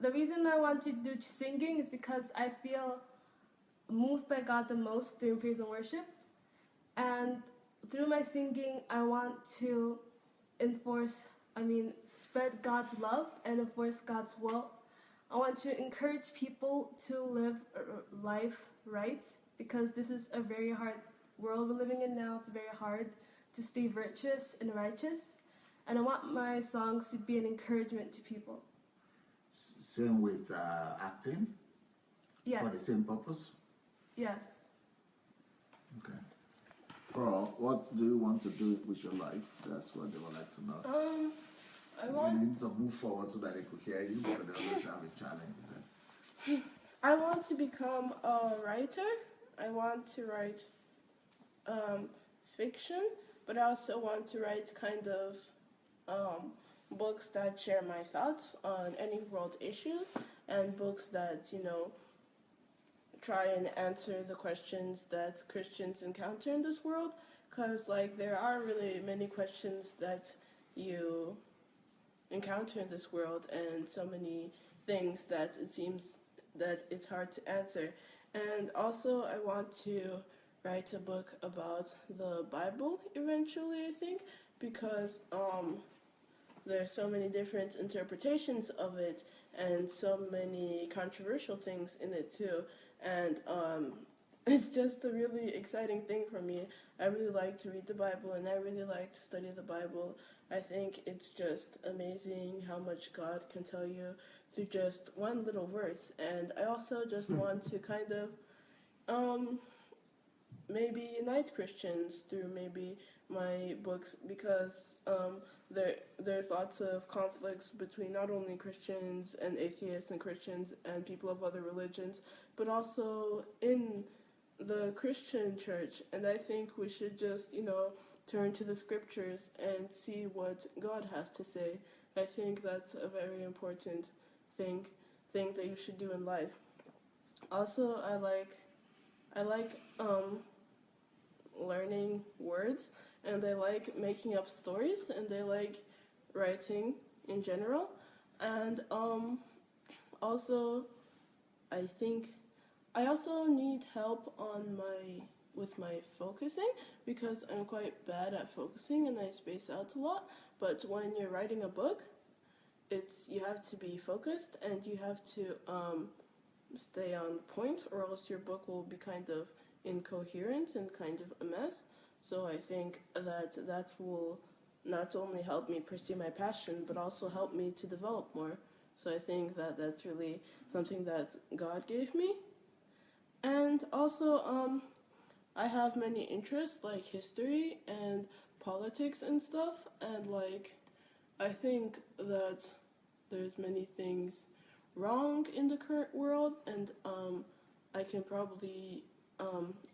The reason I want to do singing is because I feel moved by God the most during praise and worship. And through my singing, I want to spread God's love and enforce God's will. I want to encourage people to live life right, because this is a very hard world we're living in now. It's very hard to stay virtuous and righteous. And I want my songs to be an encouragement to people. Same with acting? Yes. For the same purpose? Yes. Okay. Pearl, what do you want to do with your life? That's what they would like to know. You need to move forward so that they could hear you, but they always have a challenge with that. I want to become a writer. I want to write fiction, but I also want to write kind of books that share my thoughts on any world issues, and books that, try and answer the questions that Christians encounter in this world, because there are really many questions that you encounter in this world, and so many things that it seems that it's hard to answer. And also I want to write a book about the Bible eventually, I think, because there's so many different interpretations of it and so many controversial things in it too. And it's just a really exciting thing for me. I really like to read the Bible, and I really like to study the Bible. I think it's just amazing how much God can tell you through just one little verse. And I also just want to kind of maybe unite Christians through maybe my books, because there's lots of conflicts between not only Christians and atheists and Christians and people of other religions, but also in the Christian church. And I think we should just, turn to the scriptures and see what God has to say. I think that's a very important thing that you should do in life. Also, I like learning words, and I like making up stories, and I like writing in general. And also, I think I also need help with my focusing, because I'm quite bad at focusing and I space out a lot. But when you're writing a book, you have to be focused, and you have to stay on point, or else your book will be kind of incoherent and kind of a mess. So I think that will not only help me pursue my passion, but also help me to develop more. So I think that's really something that God gave me. And also, I have many interests like history and politics and stuff, and I think that there's many things wrong in the current world, and I can probably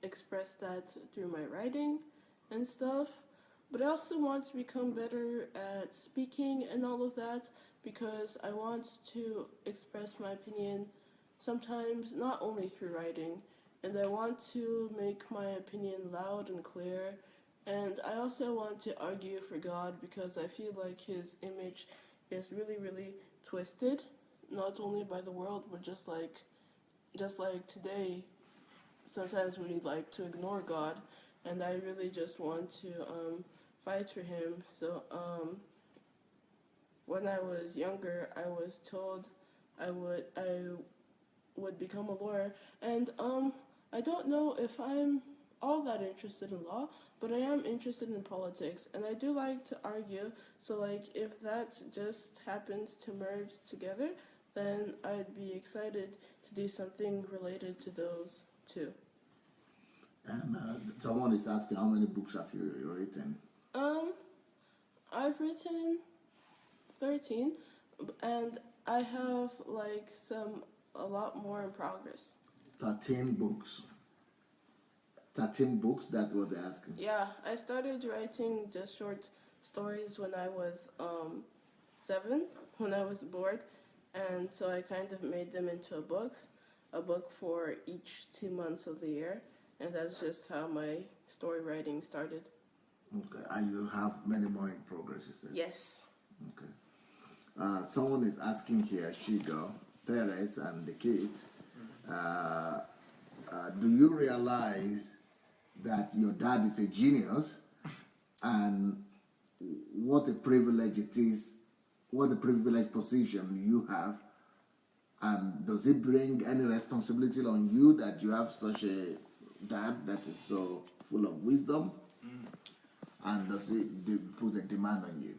express that through my writing and stuff. But I also want to become better at speaking and all of that, because I want to express my opinion sometimes not only through writing, and I want to make my opinion loud and clear. And I also want to argue for God because I feel like his image is really, really twisted, not only by the world, but just like today, sometimes we like to ignore God, and I really just want to fight for him. So when I was younger, I was told I would become a lawyer, and I don't know if I'm all that interested in law, but I am interested in politics, and I do like to argue. So like if that just happens to merge together, then I'd be excited to do something related to those two. And someone is asking, how many books have you written? I've written 13, and I have like a lot more in progress. 13 books. 13 books, that's what they're asking. Yeah, I started writing just short stories when I was 7, when I was bored, and so I kind of made them into a book for each 2 months of the year, and that's just how my story writing started. Okay, and you have many more in progress, you said? Yes. Okay. Someone is asking here, Shigo, Teres, and the kids, do you realize that your dad is a genius, and what a privilege it is, what a privileged position you have, and does it bring any responsibility on you that you have such a dad that is so full of wisdom, and does it put a demand on you?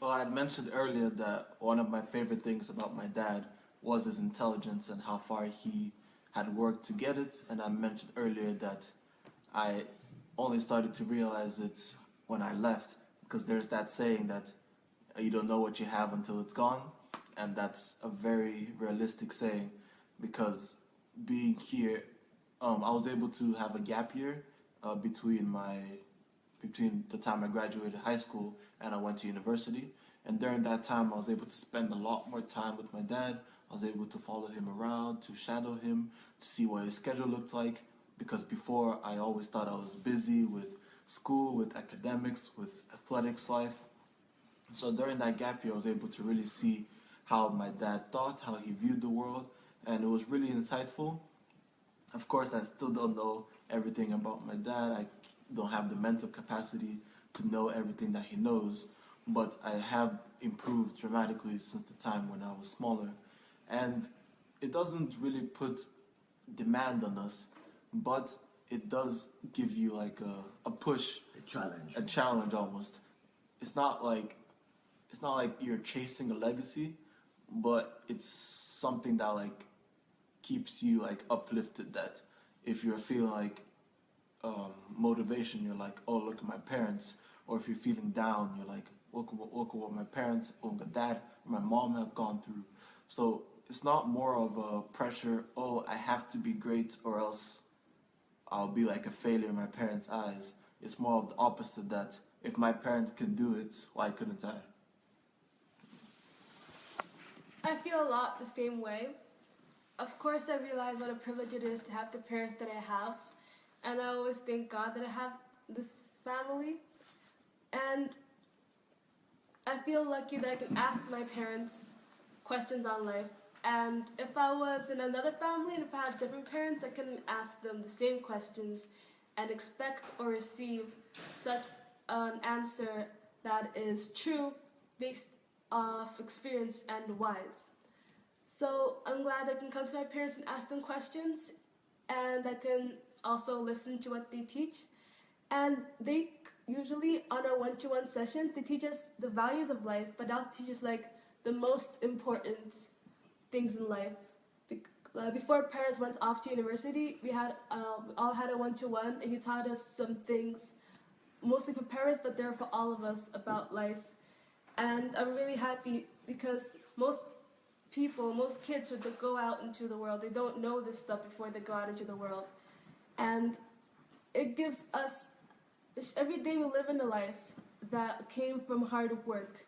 Well, I had mentioned earlier that one of my favorite things about my dad was his intelligence and how far he had worked to get it. And I mentioned earlier that I only started to realize it when I left, because there's that saying that you don't know what you have until it's gone. And that's a very realistic saying, because being here, I was able to have a gap year between the time I graduated high school and I went to university. And during that time, I was able to spend a lot more time with my dad. I was able to follow him around, to shadow him, to see what his schedule looked like. Because before, I always thought I was busy with school, with academics, with athletics life. So during that gap year, I was able to really see how my dad thought, how he viewed the world, and it was really insightful. Of course, I still don't know everything about my dad. I don't have the mental capacity to know everything that he knows, but I have improved dramatically since the time when I was smaller. And it doesn't really put demand on us, but it does give you like a push, a challenge almost. It's not like you're chasing a legacy, but it's something that like keeps you like uplifted. That if you're feeling like motivation, you're like, oh, look at my parents. Or if you're feeling down, you're like, look at what my parents, or my dad, or my mom have gone through. So it's not more of a pressure, oh, I have to be great or else I'll be like a failure in my parents' eyes. It's more of the opposite, that if my parents can do it, why couldn't I? I feel a lot the same way. Of course, I realize what a privilege it is to have the parents that I have, and I always thank God that I have this family. And I feel lucky that I can ask my parents questions on life. And if I was in another family and if I had different parents, I couldn't ask them the same questions and expect or receive such an answer that is true, based off experience and wise. So I'm glad I can come to my parents and ask them questions, and I can also listen to what they teach. And they usually, on our one-to-one sessions, they teach us the values of life, but they also teach us like the most important things in life. Before parents went off to university, we all had a one-to-one, and he taught us some things, mostly for parents, but they're for all of us, about life. And I'm really happy because most kids who go out into the world, they don't know this stuff before they go out into the world. And it gives us, every day we live in a life that came from hard work.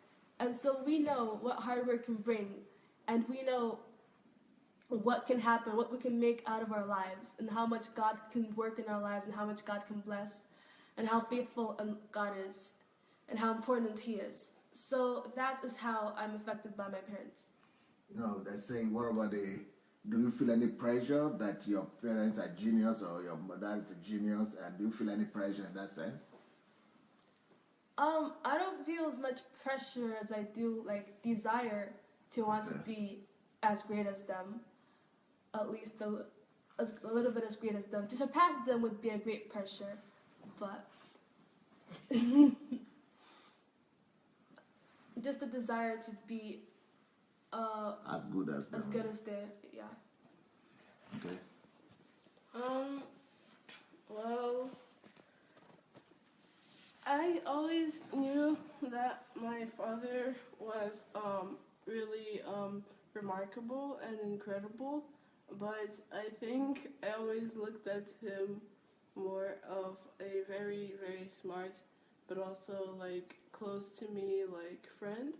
And so we know what hard work can bring, and we know what can happen, what we can make out of our lives, and how much God can work in our lives, and how much God can bless, and how faithful God is, and how important He is. So that is how I'm affected by my parents. No, they're saying, what about do you feel any pressure that your parents are genius or your mother is a genius, and do you feel any pressure in that sense? I don't feel as much pressure as I do like desire to want to be as great as them. At least a little bit as great as them. To surpass them would be a great pressure, but just the desire to be As good as them. as good as they, yeah. Okay. Well, I always knew that my father was really remarkable and incredible, but I think I always looked at him more of a very, very smart, but also like close to me, like friend.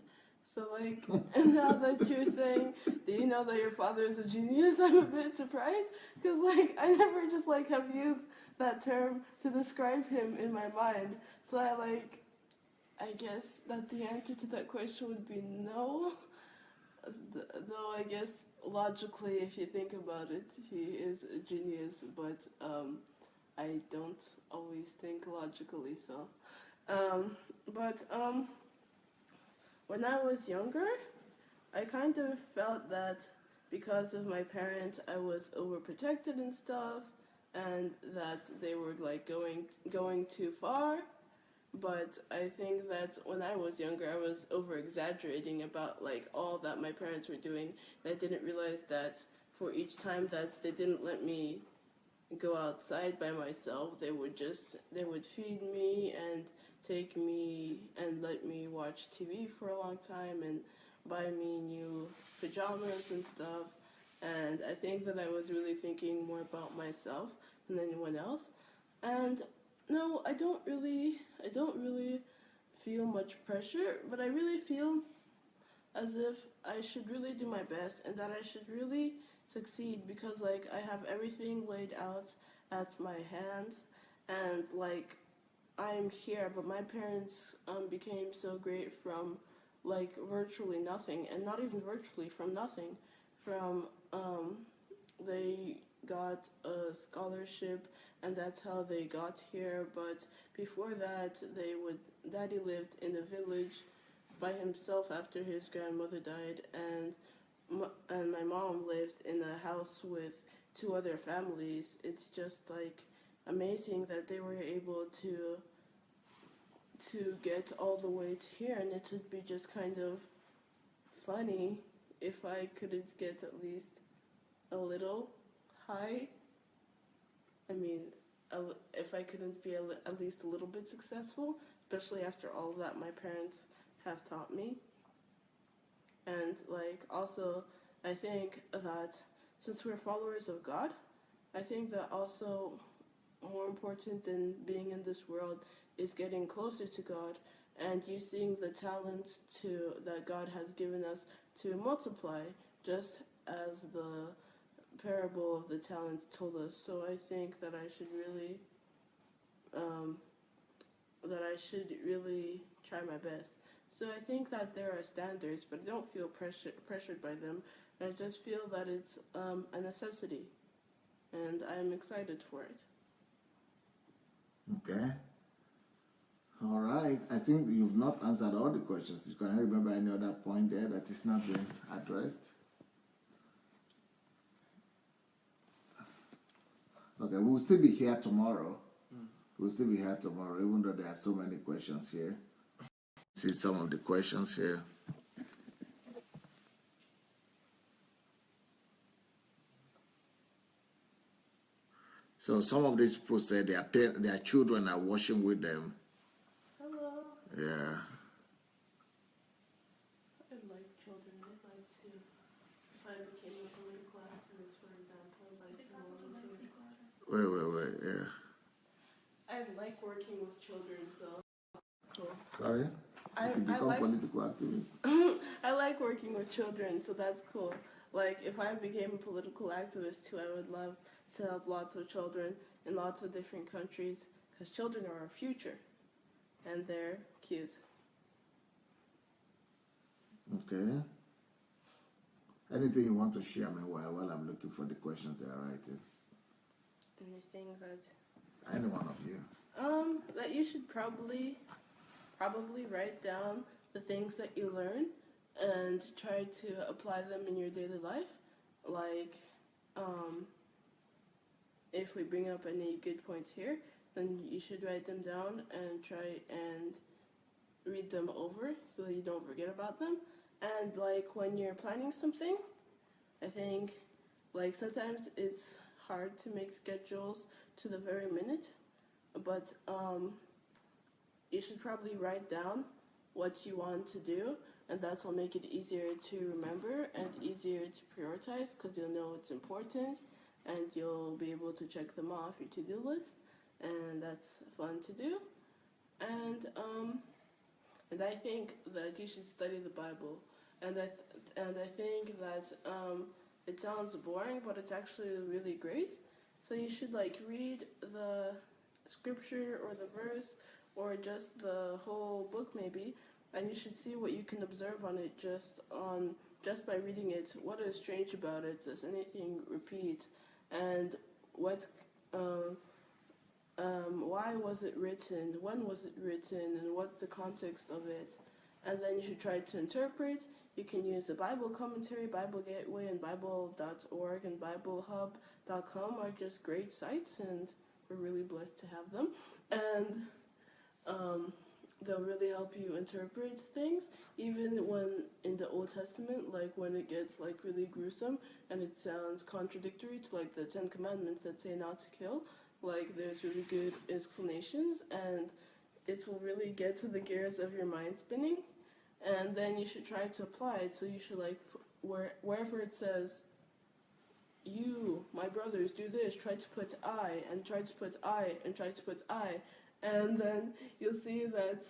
So like, and now that you're saying, do you know that your father is a genius? I'm a bit surprised because like I never just like have used that term to describe him in my mind. So I guess that the answer to that question would be no. Though I guess logically, if you think about it, he is a genius, but I don't always think logically. So, but when I was younger, I kind of felt that because of my parents, I was overprotected and stuff, and that they were like going too far. But I think that when I was younger, I was over exaggerating about like all that my parents were doing. And I didn't realize that for each time that they didn't let me go outside by myself, they would feed me and take me and let me watch TV for a long time and buy me new pajamas and stuff. And I think that I was really thinking more about myself than anyone else. And no, I don't really feel much pressure, but I really feel as if I should really do my best and that I should really succeed because like I have everything laid out at my hands and like I'm here, but my parents became so great from like virtually nothing, and not even virtually from nothing. From they got a scholarship, and that's how they got here. But before that, Daddy lived in a village by himself after his grandmother died, and my mom lived in a house with two other families. It's just like amazing that they were able to get all the way to here, and it would be just kind of funny if I couldn't get at least a little high. I mean, if I couldn't be at least a little bit successful, especially after all that my parents have taught me. And like also, I think that since we're followers of God, I think that also more important than being in this world is getting closer to God and using the talent that God has given us to multiply, just as the parable of the talents told us. So I think that I should really try my best. So I think that there are standards, but I don't feel pressured by them. I just feel that it's a necessity, and I'm excited for it. Okay. All right. I think you've not answered all the questions. You can remember any other point there that is not being addressed? Okay, we'll still be here tomorrow. We'll still be here tomorrow, even though there are so many questions here. See some of the questions here. So some of these people say their children are washing with them. Hello. Yeah. I'd like children. I'd like to, if I became a political activist, for example, I'd like to volunteer. Wait, yeah. I like working with children, so cool. Sorry? If you I become like political activist. I like working with children, so that's cool. Like if I became a political activist too, I would love to help lots of children in lots of different countries because children are our future, and they're cute. Okay. Anything you want to share meanwhile while I'm looking for the questions they are writing? Anything that Any one of you. that you should probably write down the things that you learn and try to apply them in your daily life. Like, if we bring up any good points here, then you should write them down and try and read them over so that you don't forget about them. And like when you're planning something, I think like sometimes it's hard to make schedules to the very minute, but you should probably write down what you want to do, and that will make it easier to remember and easier to prioritize because you'll know it's important and you'll be able to check them off your to-do list, and that's fun to do. And I think that you should study the Bible, and I think that it sounds boring, but it's actually really great. So you should like read the scripture or the verse or just the whole book maybe, and you should see what you can observe on it just by reading it. What is strange about it? Does anything repeat? And what why was it written? When was it written? And what's the context of it? And then you should try to interpret. You can use the Bible commentary, Bible Gateway, and Bible.org and BibleHub.com are just great sites, and we're really blessed to have them. And they'll really help you interpret things, even when in the Old Testament, like when it gets like really gruesome and it sounds contradictory to like the 10 Commandments that say not to kill. Like there's really good explanations, and it will really get to the gears of your mind spinning. And then you should try to apply it. So you should like wherever it says, "You, my brothers, do this." Try to put "I" and try to put "I" and try to put "I," and then you'll see that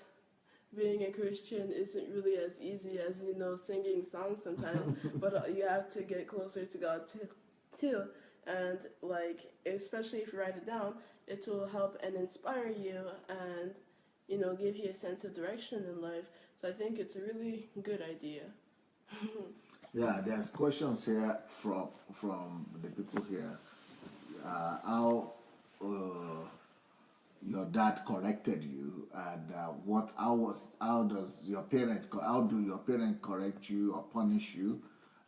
being a Christian isn't really as easy as singing songs sometimes. But you have to get closer to God too. And like especially if you write it down, it will help and inspire you and give you a sense of direction in life. So I think it's a really good idea. Yeah, there's questions here from the people here. How your dad corrected you, and how do your parents correct you or punish you,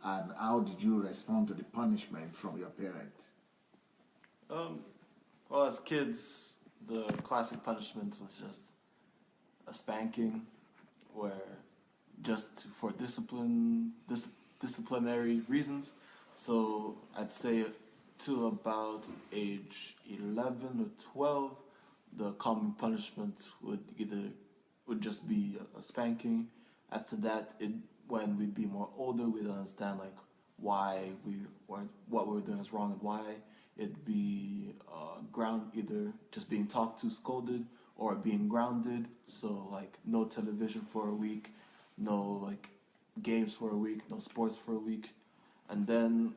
and how did you respond to the punishment from your parents? Well, as kids, the classic punishment was just a spanking, where just for disciplinary reasons. So I'd say to about age 11 or 12, the common punishment would just be a spanking. After that, when we'd be more older, we'd understand like why what we were doing is wrong and why. It'd be either just being talked to, scolded, or being grounded. So like no television for a week, no like games for a week, no sports for a week. And then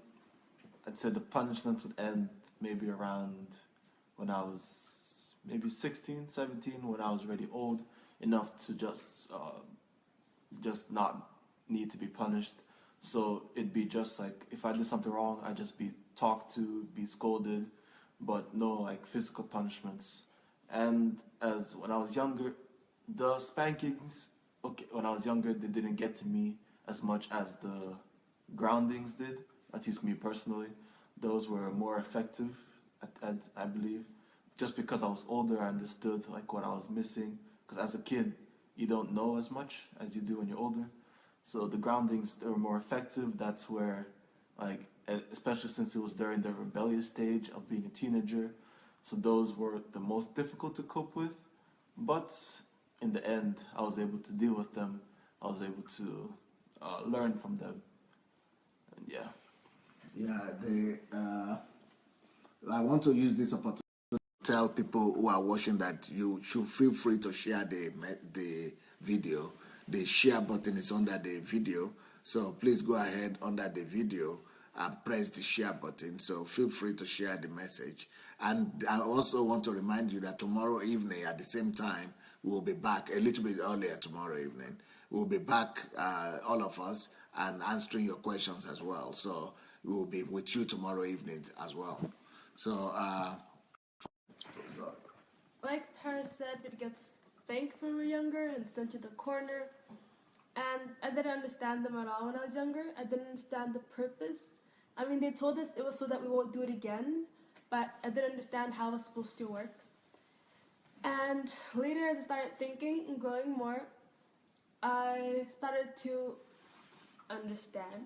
I'd say the punishments would end maybe around when I was maybe 16, 17, when I was already old enough to just not need to be punished. So it'd be just like if I did something wrong, I'd just be talked to, be scolded, but no like physical punishments. And as when I was younger, the spankings, when I was younger, they didn't get to me as much as the groundings did, at least me personally. Those were more effective, I believe, just because I was older. I understood like what I was missing, because as a kid, you don't know as much as you do when you're older. So the groundings, they were more effective. That's where, like, especially since it was during the rebellious stage of being a teenager, so those were the most difficult to cope with. But in the end, I was able to deal with them. I was able to learn from them. And yeah. Yeah, I want to use this opportunity to tell people who are watching that you should feel free to share the video. the share button is under the video. So please go ahead under the video and press the share button. So feel free to share the message. And I also want to remind you that tomorrow evening at the same time, we'll be back a little bit earlier tomorrow evening. We'll be back, all of us, and answering your questions as well. So we'll be with you tomorrow evening as well. So, like Paris said, it gets spanked when we're younger and sent to the corner. And I didn't understand them at all when I was younger. I didn't understand the purpose. I mean, they told us it was so that we won't do it again, but I didn't understand how it was supposed to work. And later, as I started thinking and growing more, I started to understand.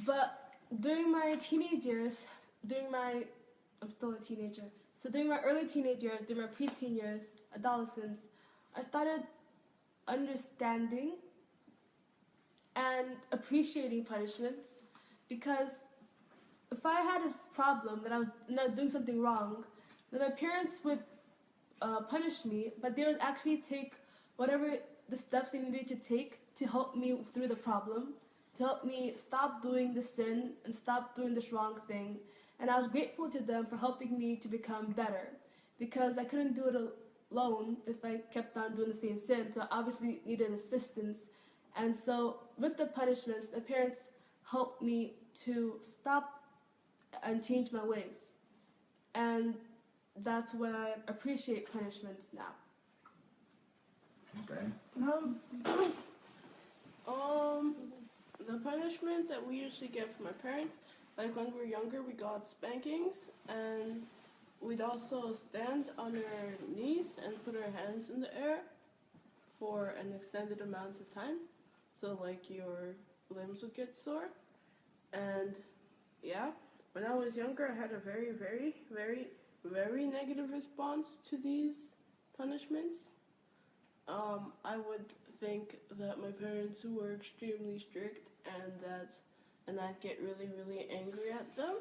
But during my teenage years, I'm still a teenager, so during my early teenage years, during my preteen years, adolescence, I started understanding and appreciating punishments, because if I had a problem that I was doing something wrong, then my parents would punish me, but they would actually take whatever the steps they needed to take to help me through the problem, to help me stop doing the sin and stop doing this wrong thing. And I was grateful to them for helping me to become better, because I couldn't do it alone if I kept on doing the same sin, so I obviously needed assistance. And so with the punishments, the parents helped me to stop and change my ways. And that's why I appreciate punishments now. okay. The punishment that we usually get from our parents, like when we were younger, we got spankings, and we'd also stand on our knees and put our hands in the air for an extended amount of time, so like your limbs would get sore. And yeah, when I was younger, I had a very, very, very, very negative response to these punishments. I would think that my parents were extremely strict, and I'd get really, really angry at them,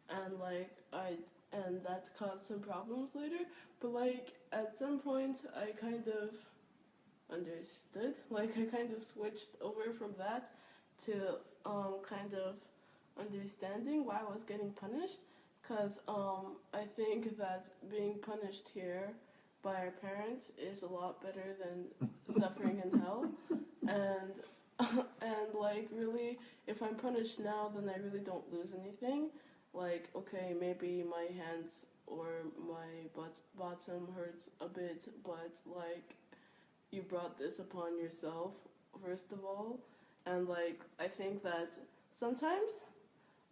and that's caused some problems later. But like at some point, I kind of understood. Like I kind of switched over from that to kind of understanding why I was getting punished, because I think that being punished here by our parents is a lot better than suffering in hell. And and like really, if I'm punished now, then I really don't lose anything. Like, okay, maybe my hands or my bottom hurts a bit, but like you brought this upon yourself first of all. And like I think that sometimes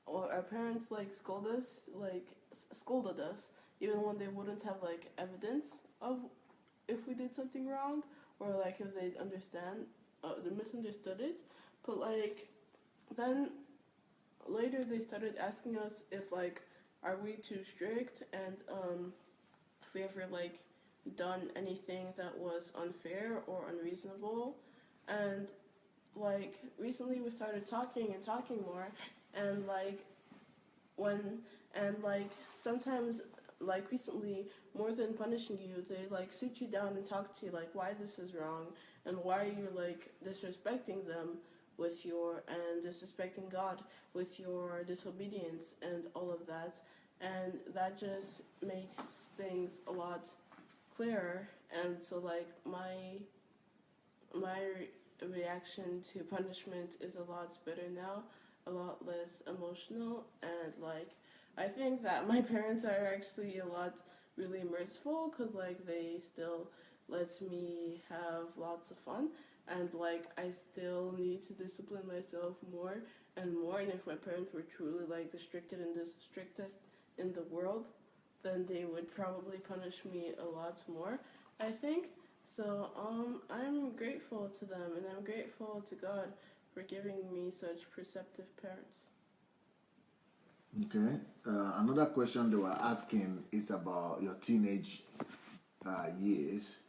or our parents like scolded us even when they wouldn't have like evidence of if we did something wrong, or like if they they misunderstood it. But like then later they started asking us if like are we too strict, and if we ever like done anything that was unfair or unreasonable. And like recently we started talking more, and like sometimes like recently, more than punishing you, they like sit you down and talk to you like why this is wrong, and why you're like disrespecting them with and disrespecting God with your disobedience and all of that. And that just makes things a lot clearer. And so like my reaction to punishment is a lot better now, a lot less emotional. And like I think that my parents are actually a lot really merciful, because like they still let me have lots of fun, and like I still need to discipline myself more and more. And if my parents were truly like the strictest in the world, then they would probably punish me a lot more, I think. So I'm grateful to them, and I'm grateful to God for giving me such perceptive parents. Okay. Another question they were asking is about your teenage years.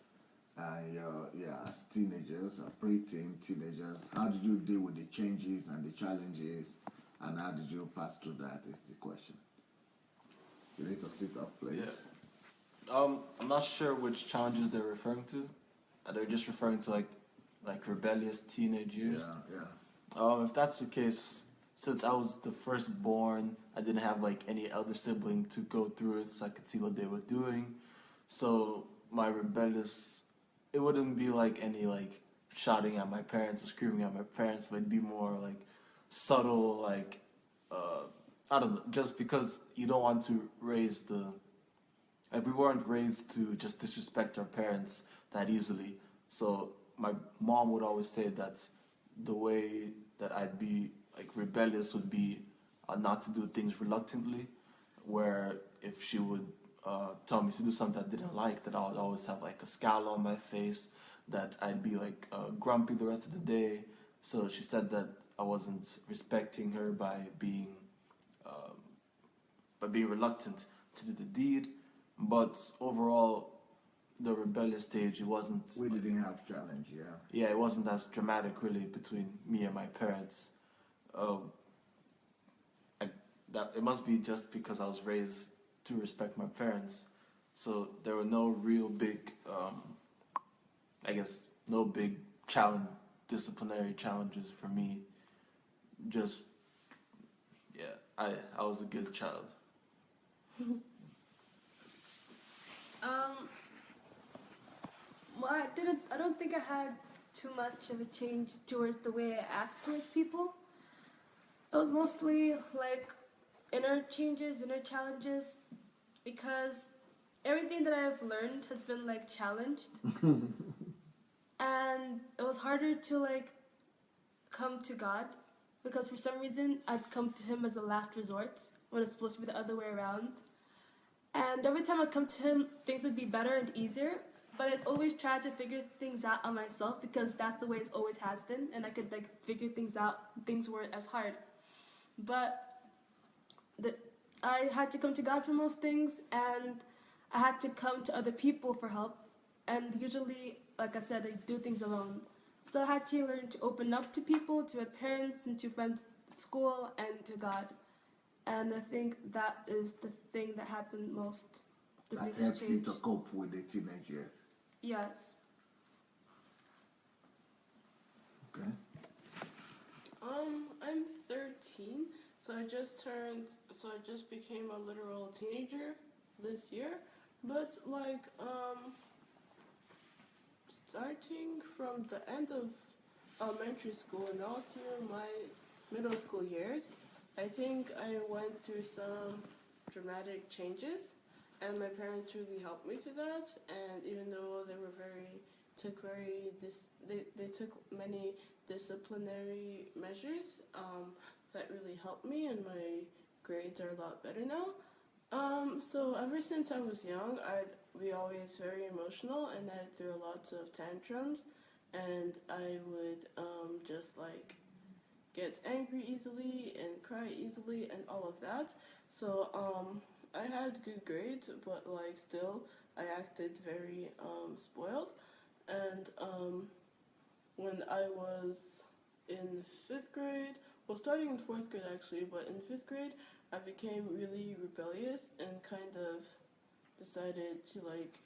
As teenagers, preteen teenagers, how did you deal with the changes and the challenges, and how did you pass through that? Is the question. You need to sit up, please. Yeah. I'm not sure which challenges they're referring to. They're just referring to like like rebellious teenage years. Yeah. If that's the case, since I was the firstborn, I didn't have like any elder sibling to go through it, so I could see what they were doing. So my rebellious, it wouldn't be like any like shouting at my parents or screaming at my parents, but it'd be more like subtle, like I don't know, just because you don't want to raise the, like we weren't raised to just disrespect our parents that easily. So my mom would always say that the way that I'd be like rebellious would be not to do things reluctantly, where if she would tell me to do something I didn't like, that I would always have like a scowl on my face, that I'd be like grumpy the rest of the day. So she said that I wasn't respecting her by being reluctant to do the deed. But overall, the rebellious stage, it wasn't. We didn't have challenge, yeah. Yeah, it wasn't as dramatic really between me and my parents. That it must be just because I was raised to respect my parents, so there were no real big, I guess, no big disciplinary challenges for me. Just, yeah, I was a good child. Well, I don't think I had too much of a change towards the way I act towards people. It was mostly like inner changes, inner challenges, because everything that I've learned has been like challenged. And it was harder to like come to God, because for some reason I'd come to him as a last resort when it's supposed to be the other way around. And every time I'd come to him, things would be better and easier, but I'd always try to figure things out on myself, because that's the way it always has been, and I could like figure things out. Things weren't as hard. But I had to come to God for most things, and I had to come to other people for help. And usually, like I said, I do things alone. So I had to learn to open up to people, to my parents, and to friends at school, and to God. And I think that is the thing that happened most. The That biggest helped you change. to cope with the teenage years. Yes. Okay. I'm 13, so I just became a literal teenager this year. But like, starting from the end of elementary school and all through my middle school years, I think I went through some dramatic changes, and my parents really helped me through that. And even though they were they took many disciplinary measures that really helped me, and my grades are a lot better now. So ever since I was young, I'd be always very emotional, and I threw lots of tantrums, and I would just like get angry easily and cry easily and all of that. So I had good grades, but like still I acted very spoiled. And when I was in 5th grade, well, starting in 4th grade actually, but in 5th grade I became really rebellious and kind of decided to like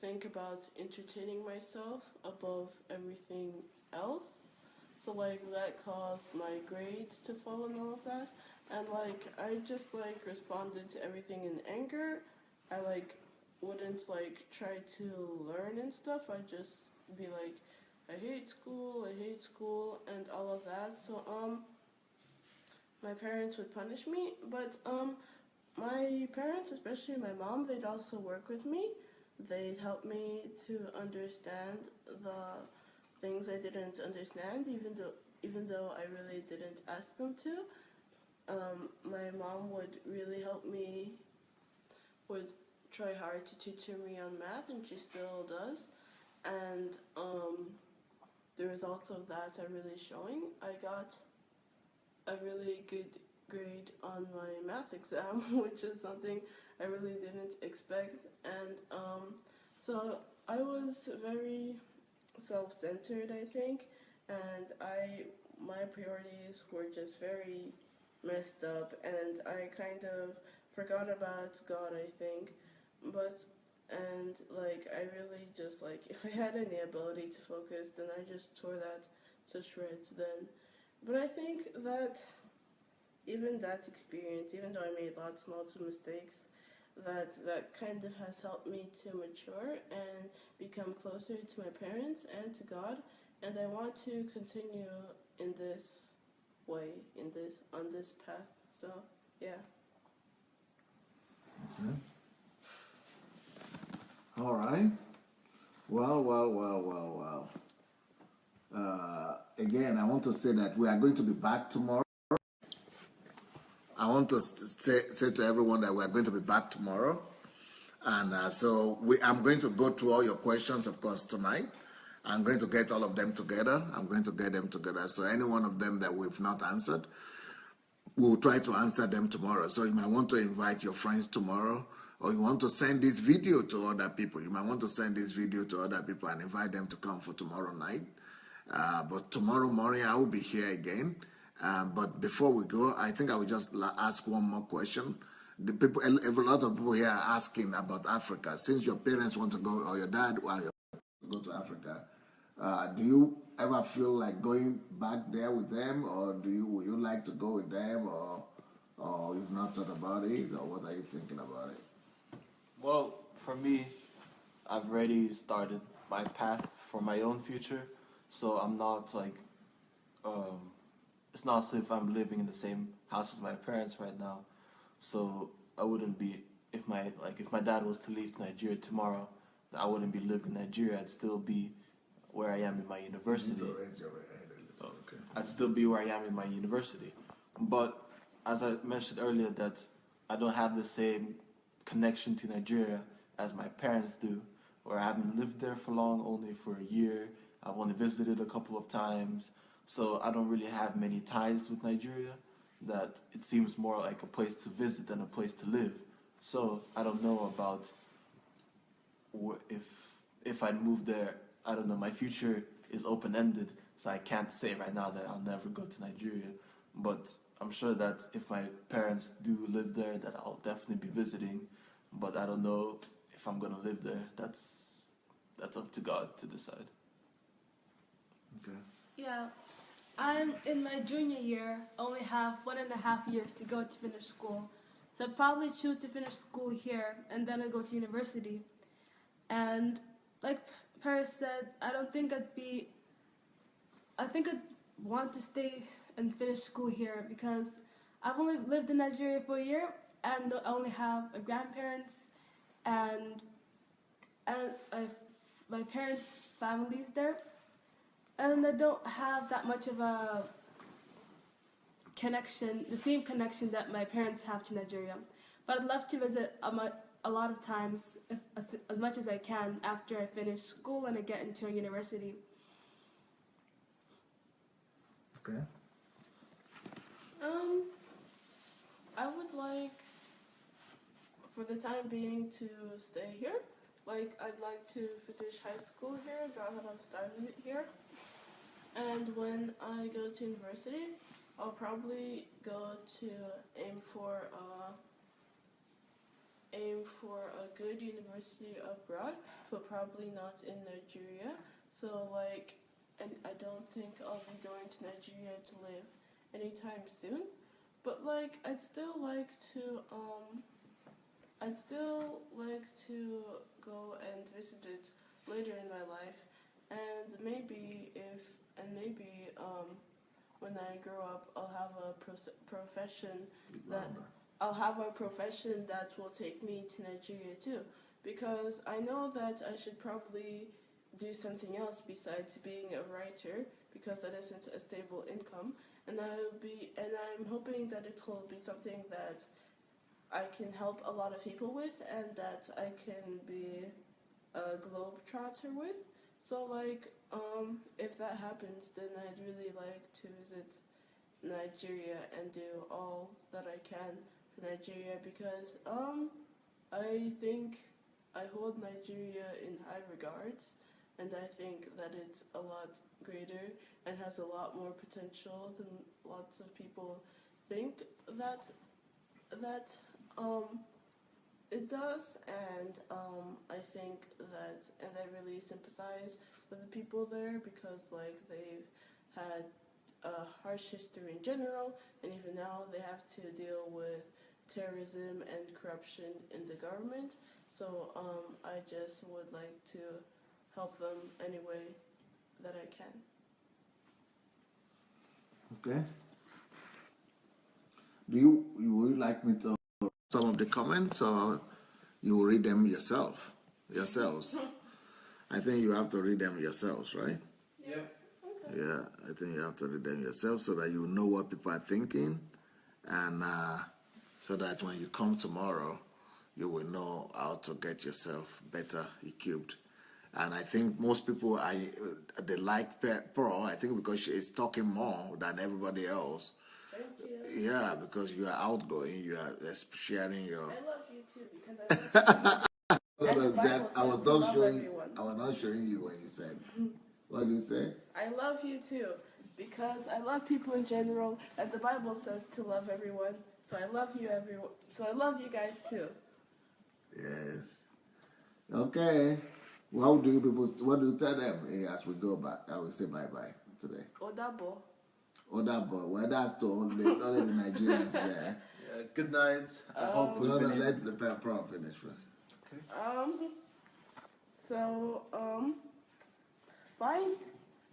think about entertaining myself above everything else. So like that caused my grades to fall and all of that. And like I just like responded to everything in anger. I like wouldn't like try to learn and stuff. I'd just be like, I hate school and all of that. So my parents would punish me, but my parents, especially my mom, they'd also work with me. They'd help me to understand the things I didn't understand, even though I really didn't ask them to. My mom would really help me, would try hard to tutor me on math, and she still does. And the results of that are really showing. I got a really good grade on my math exam, which is something I really didn't expect. And so I was very self-centered, I think, and my priorities were just very messed up, and I kind of forgot about God, I think. But and like I really just like if I had any ability to focus, then I just tore that to shreds then. But I think that even that experience, even though I made lots and lots of mistakes, that kind of has helped me to mature and become closer to my parents and to God, and I want to continue in this way, in this on this path. So yeah. Okay. All right. Well. Again, I want to say that we are going to be back tomorrow. I want to say to everyone that we are going to be back tomorrow. And I'm going to go through all your questions, of course, tonight. I'm going to get all of them together. I'm going to get them together. So any one of them that we've not answered, we'll try to answer them tomorrow. So you might want to invite your friends tomorrow, or you want to send this video to other people. You might want to send this video to other people and invite them to come for tomorrow night. But tomorrow morning, I will be here again. But before we go, I think I will just ask one more question. The people, a lot of people here are asking about Africa. Since your parents want to go, or your dad want to go to Africa, do you ever feel like going back there with them, or would you like to go with them, or you've not thought about it, or what are you thinking about it? Well, for me, I've already started my path for my own future, so I'm not like, it's not as if I'm living in the same house as my parents right now. So I wouldn't be, if my dad was to leave to Nigeria tomorrow, I wouldn't be living in Nigeria. I'd still be where I am in my university. Okay. I'd still be where I am in my university. But as I mentioned earlier, that I don't have the same connection to Nigeria as my parents do, or I haven't lived there for long, only for a year. I've only visited a couple of times, so I don't really have many ties with Nigeria. That it seems more like a place to visit than a place to live. So I don't know about if I'd move there. I don't know. My future is open ended, so I can't say right now that I'll never go to Nigeria. But I'm sure that if my parents do live there, that I'll definitely be visiting. But I don't know if I'm gonna live there. That's up to God to decide. Okay. Yeah, I'm in my junior year, only have 1.5 years to go to finish school. So I'd probably choose to finish school here and then I'd go to university. And like Paris said, I think I'd want to stay and finish school here because I've only lived in Nigeria for a year and I only have a grandparents and my parents' families there. And I don't have that much of a connection, the same connection that my parents have to Nigeria. But I'd love to visit a lot of times, as much as I can, after I finish school and I get into a university. Okay. I would like, for the time being, to stay here. Like, I'd like to finish high school here, now that I've started it here. And when I go to university, I'll probably go to aim for a good university abroad, but probably not in Nigeria. So like, and I don't think I'll be going to Nigeria to live anytime soon. But like, I'd still like to go and visit it later in my life, and maybe when I grow up, I'll have a profession that will take me to Nigeria too, because I know that I should probably do something else besides being a writer, because that isn't a stable income, and I'm hoping that it will be something that I can help a lot of people with, and that I can be a globetrotter with. So like, if that happens, then I'd really like to visit Nigeria and do all that I can for Nigeria, because I think I hold Nigeria in high regards, and I think that it's a lot greater and has a lot more potential than lots of people think that It does, and I think that, and I really sympathize with the people there because, like, they've had a harsh history in general, and even now they have to deal with terrorism and corruption in the government. So I just would like to help them any way that I can. Okay. Would you like me to some of the comments, or you will read them yourselves? I think you have to read them yourselves, right? Yeah. Okay. Yeah, I think you have to read them yourself so that you know what people are thinking, and so that when you come tomorrow, you will know how to get yourself better equipped. And I think most people, they like Pearl, I think because she is talking more than everybody else. Thank you. Yeah, because you are outgoing, you are sharing your... I love you too because I love you. And the Bible I was says to not love showing. everyone. I was not showing you when you said. What did you say? I love you too because I love people in general, and the Bible says to love everyone. So I love you, everyone. So I love you guys too. Yes. Okay. What do you tell them as we go back? I will say bye bye today. Odabo. But well, that's to only not the Nigerians there. Yeah, good night. I hope we've No, been able- let the Pearl finish first. Find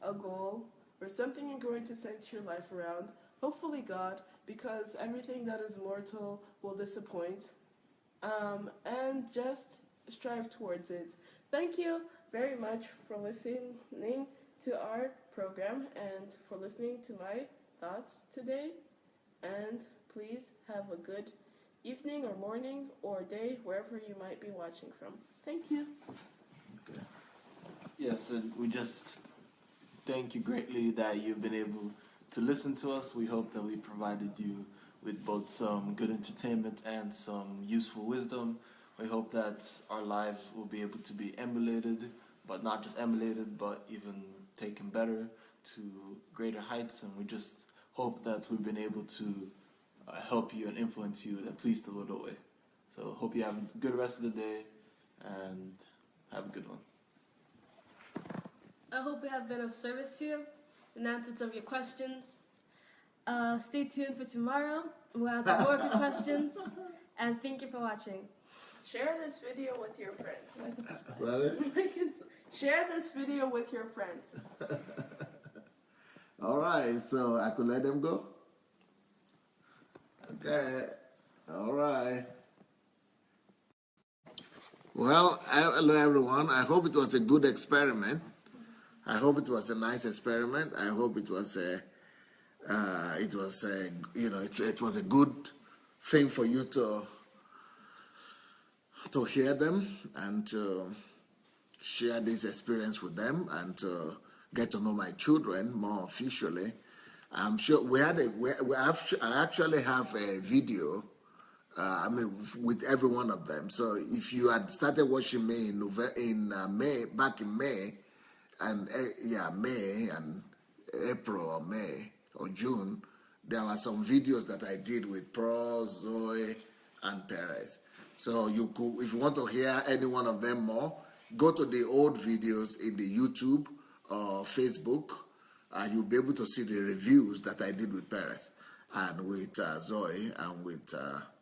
a goal or something you're going to center your life around. Hopefully God, because everything that is mortal will disappoint. And just strive towards it. Thank you very much for listening to our program and for listening to my thoughts today. And please have a good evening or morning or day wherever you might be watching from. Thank you. Okay. Yes, and we just thank you greatly that you've been able to listen to us. We hope that we provided you with both some good entertainment and some useful wisdom. We hope that our lives will be able to be emulated, but not just emulated, but even taken better to greater heights. And we just hope that we've been able to help you and influence you at least a little way. So hope you have a good rest of the day and have a good one. I hope we have been of service to you in answer to your questions. Stay tuned for tomorrow. We'll answer more of your questions. And thank you for watching. Share this video with your friends. Is that it? Share this video with your friends. All right, so I could let them go? Okay, all right. Well, hello everyone. I hope it was a good experiment. I hope it was a nice experiment. I hope it was a good thing for you to hear them and to share this experience with them and to get to know my children more officially. I'm sure I actually have a video. With every one of them. So if you had started watching me in May, back in May, and May and April or May or June, there were some videos that I did with Pro, Zoe, and Perez. So you could, if you want to hear any one of them more, go to the old videos in the YouTube or Facebook. You'll be able to see the reviews that I did with Perez and with Zoe and with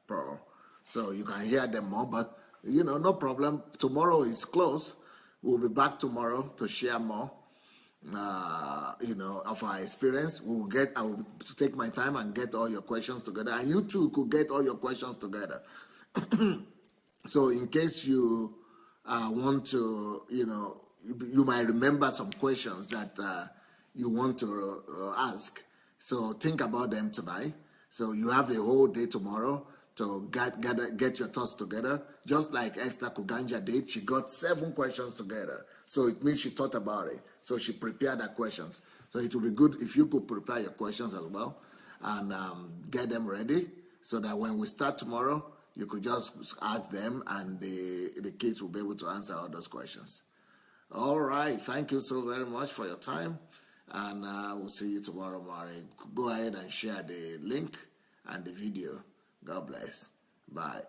Pearl. So you can hear them more, but no problem. Tomorrow is close. We'll be back tomorrow to share more, of our experience. I will take my time and get all your questions together, and you too could get all your questions together. So in case you want to, you might remember some questions that you want to ask. So think about them tonight. So you have a whole day tomorrow to get your thoughts together. Just like Esther Kuganja did, she got 7 questions together. So it means she thought about it. So she prepared her questions. So it would be good if you could prepare your questions as well and get them ready so that when we start tomorrow, you could just ask them and the kids will be able to answer all those questions. All right. Thank you so very much for your time. And we'll see you tomorrow morning. Go ahead and share the link and the video. God bless. Bye.